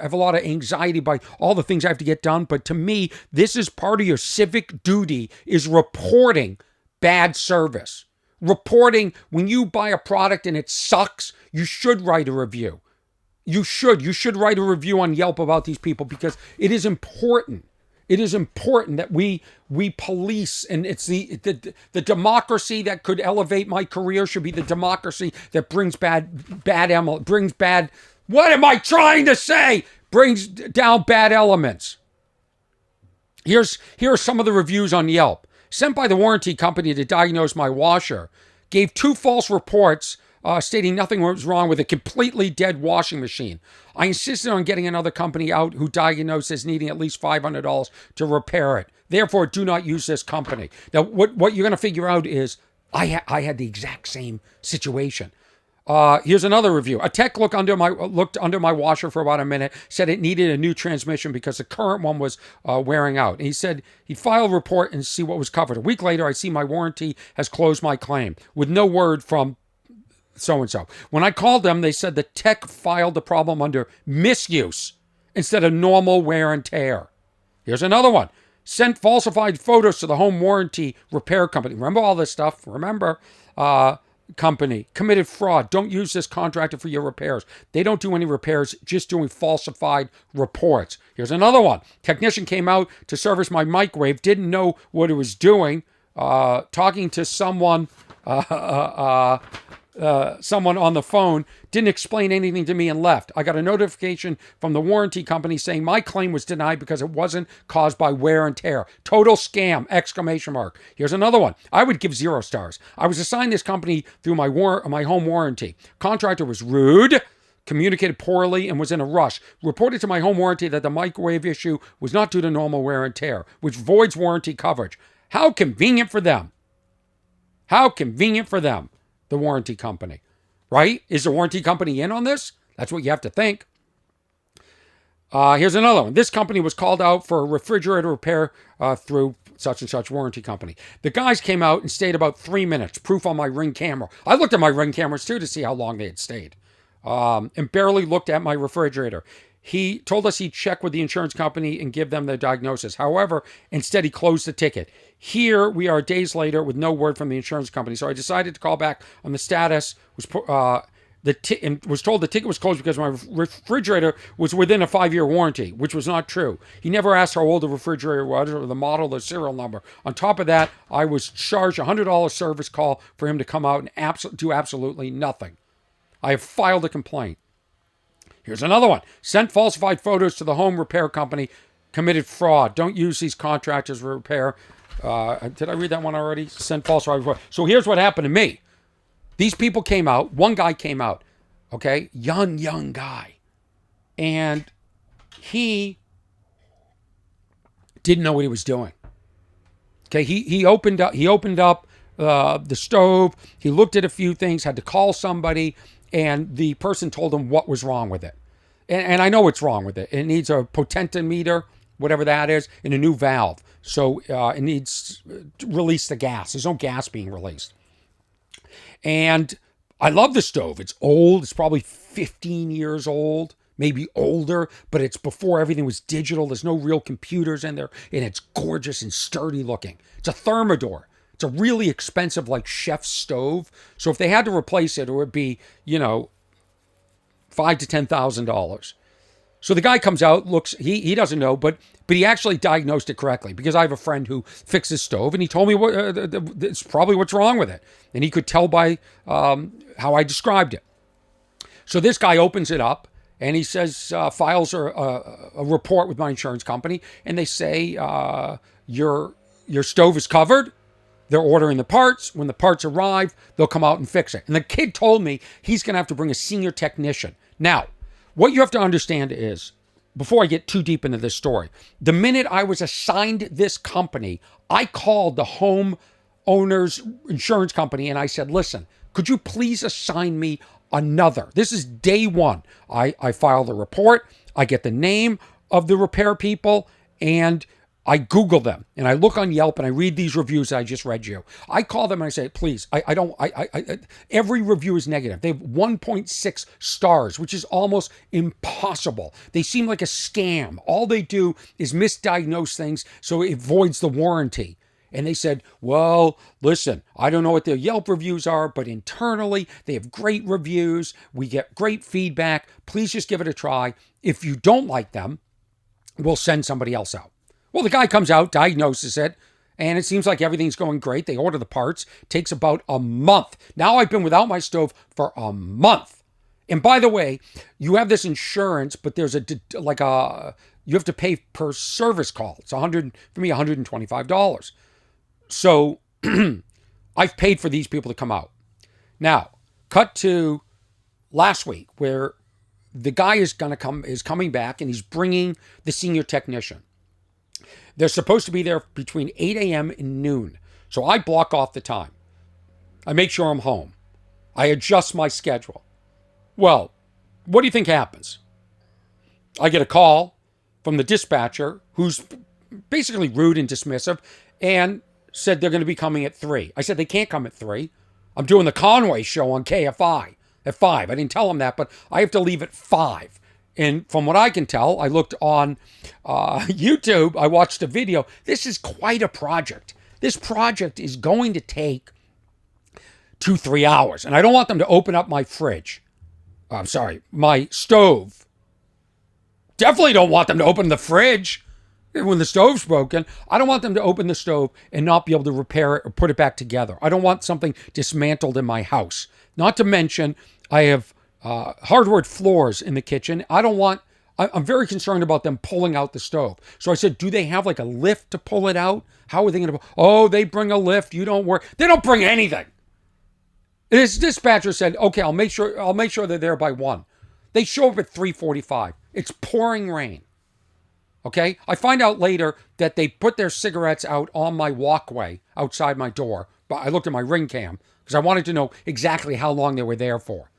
have a lot of anxiety by all the things I have to get done. But to me, this is part of your civic duty, is reporting bad service. Reporting when you buy a product and it sucks, you should write a review. You should write a review on Yelp about these people because it is important. It is important that we police, and it's the democracy that could elevate my career should be the democracy that brings what am I trying to say? Brings down bad elements. Here are some of the reviews on Yelp. Sent by the warranty company to diagnose my washer. gave 2 false reports stating nothing was wrong with a completely dead washing machine. I insisted on getting another company out who diagnosed as needing at least $500 to repair it. Therefore, do not use this company. Now, what you're going to figure out is I had the exact same situation. Here's another review. A tech looked under my washer for about a minute, said it needed a new transmission because the current one was wearing out. And he said he'd file a report and see what was covered. A week later, I see my warranty has closed my claim with no word from so-and-so. When I called them, they said the tech filed the problem under misuse instead of normal wear and tear. Here's another one. Sent falsified photos to the home warranty repair company. Remember all this stuff? Remember, company committed fraud. Don't use this contractor for your repairs. They don't do any repairs, just doing falsified reports. Here's another one. Technician came out to service my microwave, didn't know what it was doing, talking to someone on the phone, didn't explain anything to me and left. I got a notification from the warranty company saying my claim was denied because it wasn't caused by wear and tear. Total scam, exclamation mark. Here's another one. I would give 0 stars. I was assigned this company through my home warranty. Contractor was rude, communicated poorly, and was in a rush. Reported to my home warranty that the microwave issue was not due to normal wear and tear, which voids warranty coverage. How convenient for them. How convenient for them. The warranty company, right? Is the warranty company in on this? That's what you have to think. Here's another one. This company was called out for a refrigerator repair through such and such warranty company. The guys came out and stayed about 3 minutes. Proof on my Ring camera. I looked at my Ring cameras too to see how long they had stayed. And barely looked at my refrigerator. He told us he'd check with the insurance company and give them the diagnosis. However, instead he closed the ticket. Here we are days later with no word from the insurance company. So I decided to call back on the status. And was told the ticket was closed because my refrigerator was within a 5-year warranty, which was not true. He never asked how old the refrigerator was or the model or serial number. On top of that, I was charged a $100 service call for him to come out and do absolutely nothing. I have filed a complaint. Here's another one. Sent falsified photos to the home repair company. Committed fraud. Don't use these contractors for repair. Did I read that one already? Sent falsified photos. So here's what happened to me. These people came out. One guy came out. Okay? Young guy. And he didn't know what he was doing. Okay? He opened up the stove. He looked at a few things, had to call somebody, and the person told him what was wrong with it. And I know what's wrong with it. It needs a potentiometer, whatever that is, and a new valve. So it needs to release the gas. There's no gas being released. And I love the stove. It's old. It's probably 15 years old, maybe older, but it's before everything was digital. There's no real computers in there, and it's gorgeous and sturdy looking. It's a Thermador. It's a really expensive, like, chef's stove. So if they had to replace it, it would be, $5,000 to $10,000. So the guy comes out, looks, he doesn't know, but he actually diagnosed it correctly because I have a friend who fixes stove, and he told me it's probably what's wrong with it. And he could tell by how I described it. So this guy opens it up, and he says, files a report with my insurance company, and they say, your stove is covered. They're ordering the parts. When the parts arrive, they'll come out and fix it. And the kid told me he's going to have to bring a senior technician. Now, what you have to understand is, before I get too deep into this story, the minute I was assigned this company, I called the home owner's insurance company and I said, listen, could you please assign me another? This is day one. I file the report. I get the name of the repair people, and I Google them, and I look on Yelp, and I read these reviews that I just read you. I call them and I say, please, every review is negative. They have 1.6 stars, which is almost impossible. They seem like a scam. All they do is misdiagnose things so it voids the warranty. And they said, well, listen, I don't know what their Yelp reviews are, but internally they have great reviews. We get great feedback. Please just give it a try. If you don't like them, we'll send somebody else out. Well, the guy comes out, diagnoses it, and it seems like everything's going great. They order the parts. Takes about a month. Now I've been without my stove for a month. And by the way, you have this insurance, but there's you have to pay per service call. It's $125. So I've paid for these people to come out. Now, cut to last week where the guy is coming back and he's bringing the senior technician. They're supposed to be there between 8 a.m. and noon. So I block off the time. I make sure I'm home. I adjust my schedule. Well, what do you think happens? I get a call from the dispatcher who's basically rude and dismissive and said they're going to be coming at 3. I said they can't come at 3. I'm doing the Conway show on KFI at 5. I didn't tell them that, but I have to leave at 5. And from what I can tell, I looked on YouTube, I watched a video. This is quite a project. This project is going to take 2-3 hours. And I don't want them to open up my fridge. My stove. Definitely don't want them to open the fridge when the stove's broken. I don't want them to open the stove and not be able to repair it or put it back together. I don't want something dismantled in my house. Not to mention, I have hardwood floors in the kitchen. I'm very concerned about them pulling out the stove. So I said, do they have like a lift to pull it out? How are they going to? Oh, they bring a lift. You don't work. They don't bring anything. This dispatcher said, okay, I'll make sure they're there by 1. They show up at 3:45. It's pouring rain. Okay? I find out later that they put their cigarettes out on my walkway outside my door. But I looked at my ring cam because I wanted to know exactly how long they were there for.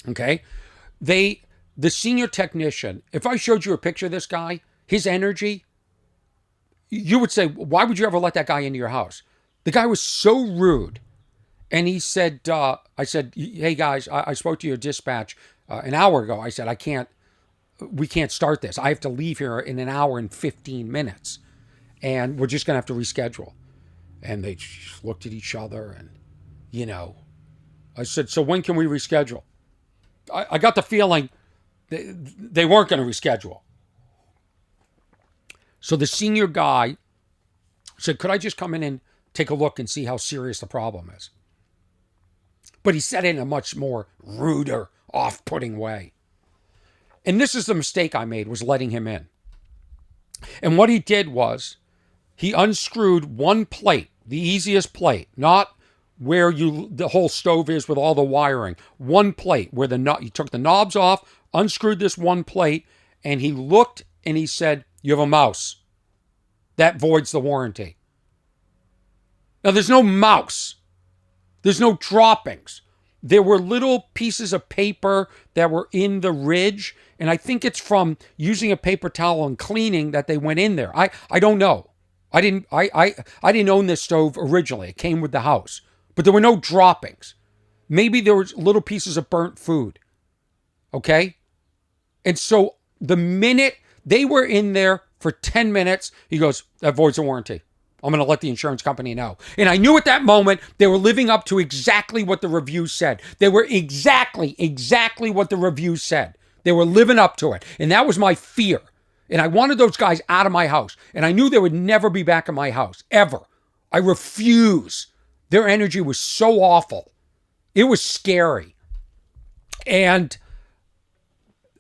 Okay? The senior technician, if I showed you a picture of this guy, his energy, you would say, why would you ever let that guy into your house? The guy was so rude. And he said, I said, hey guys, I spoke to your dispatch an hour ago. I said, we can't start this. I have to leave here in an hour and 15 minutes. And we're just going to have to reschedule. And they just looked at each other and, I said, so when can we reschedule? I got the feeling they weren't going to reschedule. So the senior guy said, could I just come in and take a look and see how serious the problem is? But he said it in a much more ruder, off-putting way. And this is the mistake I made, was letting him in. And what he did was, he unscrewed one plate, the easiest plate, not where the whole stove is with all the wiring. One plate where he took the knobs off, unscrewed this one plate, and he looked and he said, you have a mouse. That voids the warranty. Now there's no mouse. There's no droppings. There were little pieces of paper that were in the ridge, and I think it's from using a paper towel and cleaning that they went in there. I don't know. I didn't own this stove originally. It came with the house. But there were no droppings. Maybe there was little pieces of burnt food. Okay? And so the minute they were in there for 10 minutes, he goes, that voids the warranty. I'm going to let the insurance company know. And I knew at that moment they were living up to exactly what the review said. They were exactly what the review said. They were living up to it. And that was my fear. And I wanted those guys out of my house. And I knew they would never be back in my house, ever. I refuse. Their energy was so awful. It was scary. And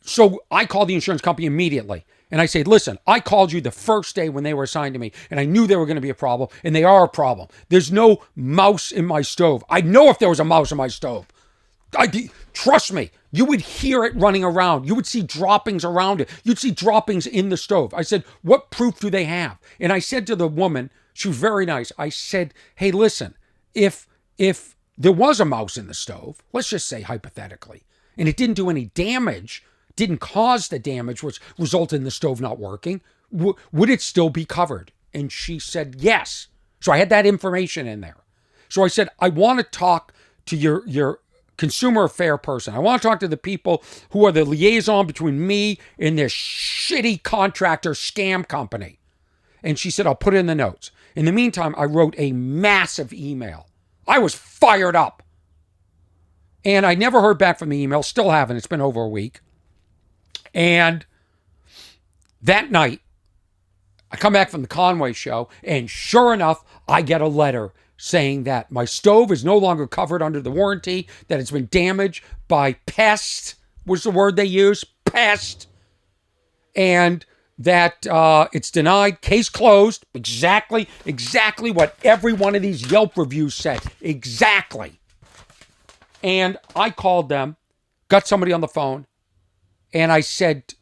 so I called the insurance company immediately. And I said, listen, I called you the first day when they were assigned to me, and I knew they were going to be a problem, and they are a problem. There's no mouse in my stove. I'd know if there was a mouse in my stove. Trust me, you would hear it running around. You would see droppings around it. You'd see droppings in the stove. I said, what proof do they have? And I said to the woman, she was very nice. I said, hey, listen, if there was a mouse in the stove, let's just say hypothetically, and it didn't do any damage, didn't cause the damage which resulted in the stove not working, would it still be covered? And she said yes. So I had that information in there. So I said, I want to talk to your consumer affair person. I want to talk to the people who are the liaison between me and this shitty contractor scam company. And she said, I'll put it in the notes. In the meantime, I wrote a massive email. I was fired up. And I never heard back from the email. Still haven't. It's been over a week. And that night, I come back from the Conway show, and sure enough, I get a letter saying that my stove is no longer covered under the warranty, that it's been damaged by pest, was the word they used, pest, and that it's denied, case closed, exactly what every one of these Yelp reviews said, exactly. And I called them, got somebody on the phone, and I said,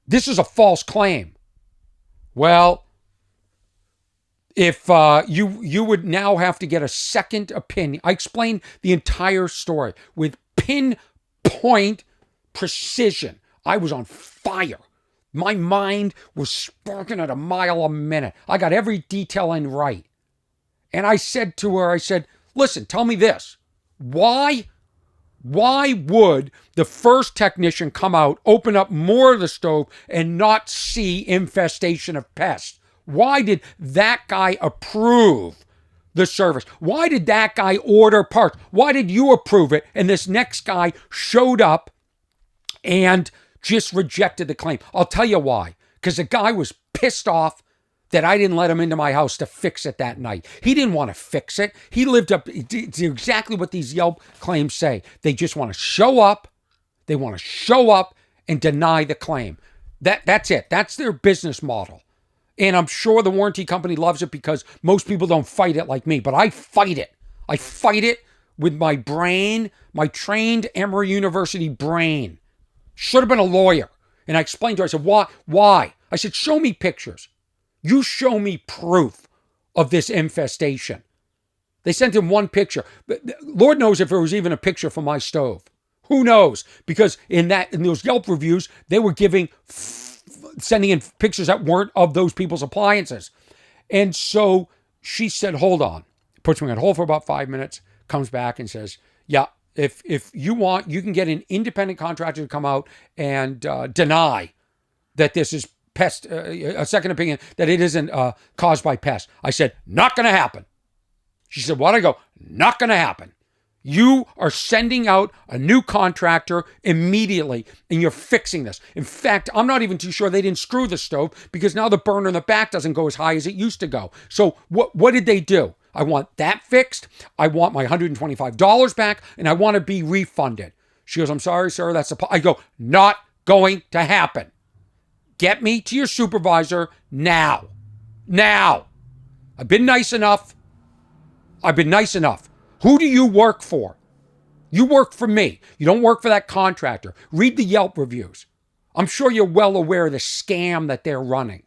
this is a false claim. Well, if you would now have to get a second opinion. I explained the entire story with pinpoint precision. I was on fire. My mind was sparking at a mile a minute. I got every detail in right. And I said to her, I said, listen, tell me this. Why would the first technician come out, open up more of the stove, and not see infestation of pests? Why did that guy approve the service? Why did that guy order parts? Why did you approve it? And this next guy showed up and just rejected the claim. I'll tell you why. Because the guy was pissed off that I didn't let him into my house to fix it that night. He didn't want to fix it. He lived up to exactly what these Yelp claims say. They just want to show up. They want to show up and deny the claim. That's it. That's their business model. And I'm sure the warranty company loves it because most people don't fight it like me. But I fight it. I fight it with my brain, my trained Emory University brain. Should have been a lawyer. And I explained to her, I said, why? I said, show me pictures. You show me proof of this infestation. They sent him one picture. Lord knows if there was even a picture from my stove. Who knows? Because in those Yelp reviews, they were sending in pictures that weren't of those people's appliances. And so she said, hold on. Puts me on hold for about 5 minutes, comes back and says, yeah, if you want, you can get an independent contractor to come out and deny that this is pest, a second opinion, that it isn't caused by pests. I said, not going to happen. She said, what? I go, not going to happen. You are sending out a new contractor immediately, and you're fixing this. In fact, I'm not even too sure they didn't screw the stove because now the burner in the back doesn't go as high as it used to go. So what did they do? I want that fixed. I want my $125 back, and I want to be refunded. She goes, I'm sorry, sir. I go, not going to happen. Get me to your supervisor now. Now. I've been nice enough. Who do you work for? You work for me. You don't work for that contractor. Read the Yelp reviews. I'm sure you're well aware of the scam that they're running.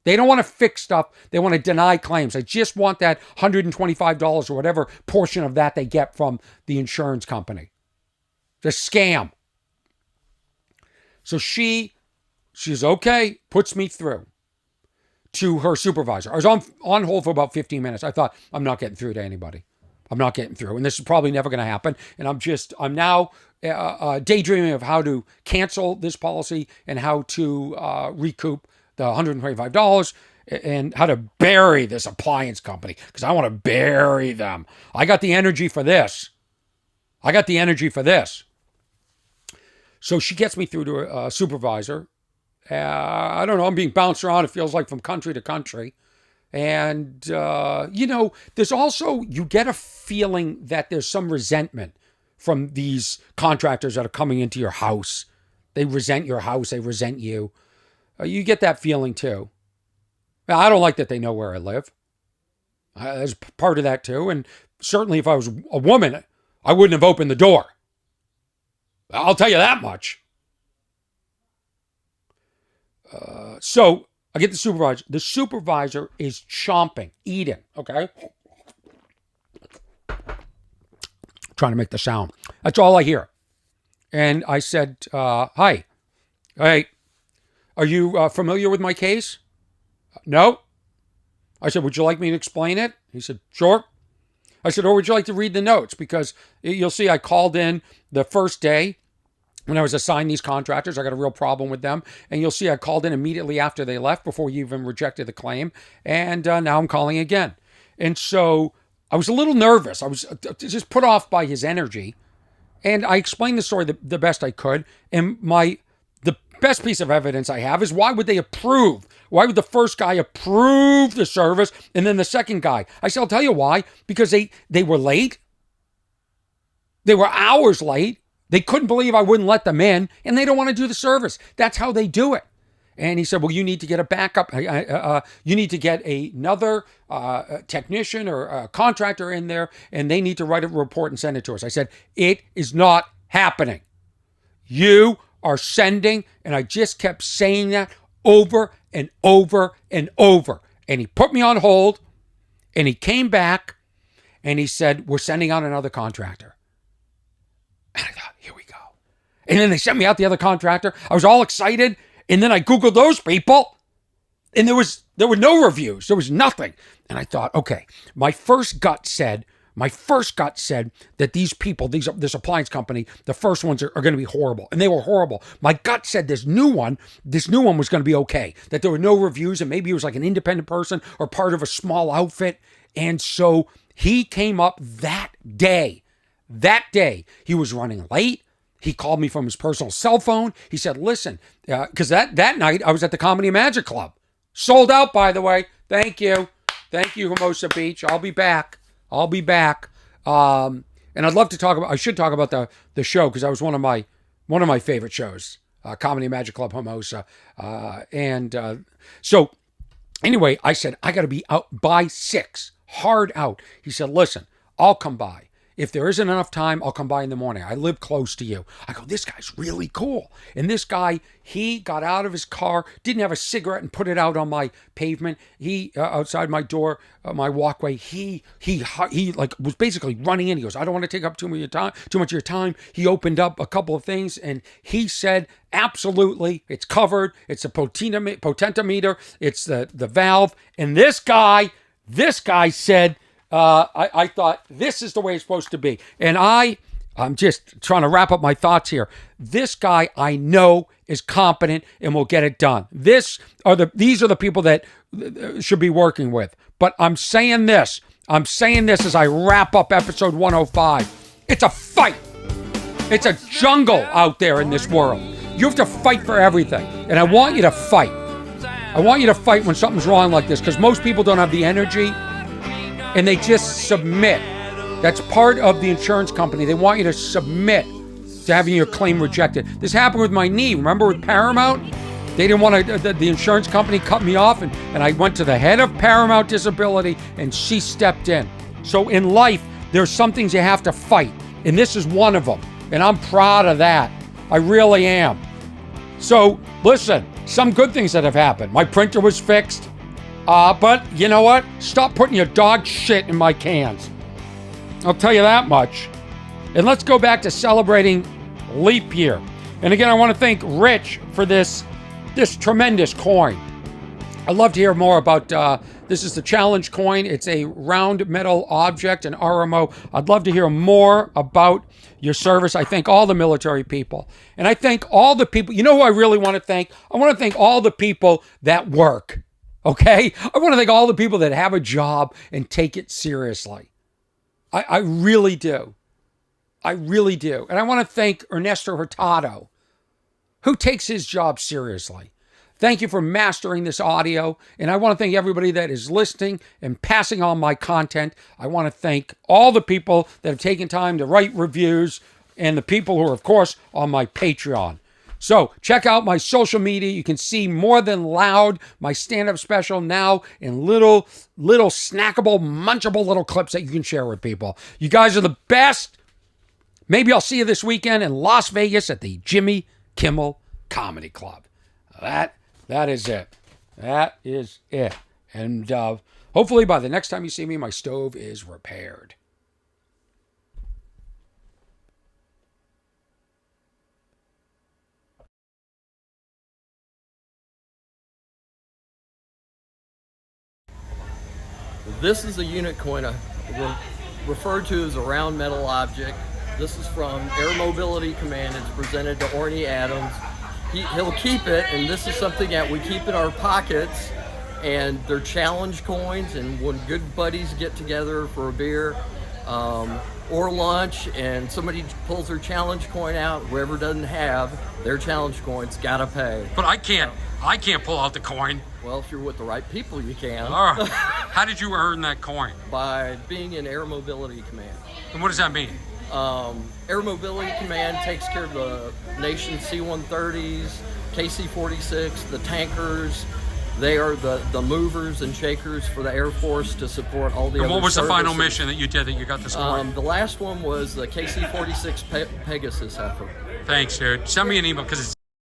They don't want to fix stuff. They want to deny claims. They just want that $125 or whatever portion of that they get from the insurance company. It's a scam. So she's okay, puts me through to her supervisor. I was on hold for about 15 minutes. I thought, I'm not getting through to anybody. I'm not getting through. And this is probably never going to happen. And I'm now daydreaming of how to cancel this policy and how to recoup the $125 and how to bury this appliance company because I want to bury them. I got the energy for this. So she gets me through to a supervisor. I don't know. I'm being bounced around. It feels like from country to country. And, there's also, you get a feeling that there's some resentment from these contractors that are coming into your house. They resent your house. They resent you. You get that feeling too. I don't like that they know where I live. There's part of that too. And certainly if I was a woman, I wouldn't have opened the door. I'll tell you that much. So I get the supervisor. The supervisor is chomping, eating, okay? Trying to make the sound. That's all I hear. And I said, hi. Hey, are you familiar with my case? No. I said, would you like me to explain it? He said, sure. I said, or would you like to read the notes? Because you'll see I called in the first day when I was assigned these contractors. I got a real problem with them. And you'll see I called in immediately after they left before you even rejected the claim. And now I'm calling again. And so I was a little nervous. I was just put off by his energy. And I explained the story the best I could. And the best piece of evidence I have is why would they approve? Why would the first guy approve the service and then the second guy? I said, I'll tell you why. Because they were late. They were hours late. They couldn't believe I wouldn't let them in, and they don't want to do the service. That's how they do it. And he said, well, you need to get a backup. You need to get another technician or a contractor in there, and they need to write a report and send it to us. I said, it is not happening. You are sending, and I just kept saying that over and over and over. And he put me on hold, and he came back, and he said, we're sending out another contractor. And I thought, here we go. And then they sent me out the other contractor. I was all excited. And then I Googled those people, and there were no reviews. There was nothing. And I thought, okay, my first gut said that these people, this appliance company, the first ones are going to be horrible. And they were horrible. My gut said this new one was going to be okay. That there were no reviews, and maybe he was like an independent person or part of a small outfit. And so he came up that day. That day, he was running late. He called me from his personal cell phone. He said, listen, because that night I was at the Comedy Magic Club. Sold out, by the way. Thank you. Thank you, Hermosa Beach. I'll be back. And I'd love to I should talk about the show, because that was one of my favorite shows, Comedy Magic Club Hermosa. So anyway, I said, I got to be out by 6, hard out. He said, listen, I'll come by. If there isn't enough time, I'll come by in the morning. I live close to you. I go, this guy's really cool. And this guy, he got out of his car, didn't have a cigarette and put it out on my pavement. He, outside my door, my walkway, he like was basically running in. He goes, I don't want to take up too much of your time. He opened up a couple of things, and he said, absolutely, it's covered. It's a potentiometer. It's the valve. And this guy said, I thought this is the way it's supposed to be. And I'm just trying to wrap up my thoughts here. This guy I know is competent and will get it done. These are the people that should be working with. But I'm saying this as I wrap up episode 105. It's a fight. It's a jungle out there in this world. You have to fight for everything. And I want you to fight. I want you to fight when something's wrong like this, because most people don't have the energy. And they just submit. That's part of the insurance company. They want you to submit to having your claim rejected. This happened with my knee. Remember with Paramount? They didn't want to, the insurance company cut me off, and I went to the head of Paramount Disability, and she stepped in. So in life, there's some things you have to fight. And this is one of them. And I'm proud of that. I really am. So listen, some good things that have happened. My printer was fixed. But you know what? Stop putting your dog shit in my cans. I'll tell you that much. And let's go back to celebrating leap year. And again, I want to thank Rich for this tremendous coin. I'd love to hear more about, this is the challenge coin. It's a round metal object, an RMO. I'd love to hear more about your service. I thank all the military people. And I thank all the people, you know who I really want to thank? I want to thank all the people that work. Okay? I want to thank all the people that have a job and take it seriously. I really do. I really do. And I want to thank Ernesto Hurtado, who takes his job seriously. Thank you for mastering this audio. And I want to thank everybody that is listening and passing on my content. I want to thank all the people that have taken time to write reviews, and the people who are, of course, on my Patreon. So check out my social media. You can see More Than Loud, my stand-up special, now in little snackable, munchable little clips that you can share with people. You guys are the best. Maybe I'll see you this weekend in Las Vegas at the Jimmy Kimmel Comedy Club. That is it. That is it. And hopefully by the next time you see me, my stove is repaired. This is a unit coin referred to as a round metal object. This is from Air Mobility Command. It's presented to Orny Adams. He'll keep it, and this is something that we keep in our pockets, and they're challenge coins, and when good buddies get together for a beer or lunch and somebody pulls their challenge coin out, whoever doesn't have their challenge coins gotta pay. But I can't pull out the coin. Well, if you're with the right people, you can. How did you earn that coin? By being in Air Mobility Command. And what does that mean? Air Mobility Command takes care of the nation's C-130s, KC-46, the tankers. They are the movers and shakers for the Air Force to support all the And other what was the final services. mission that you did that you got the score? The last one was the KC-46 Pegasus effort. Thanks, dude. Send me an email because it's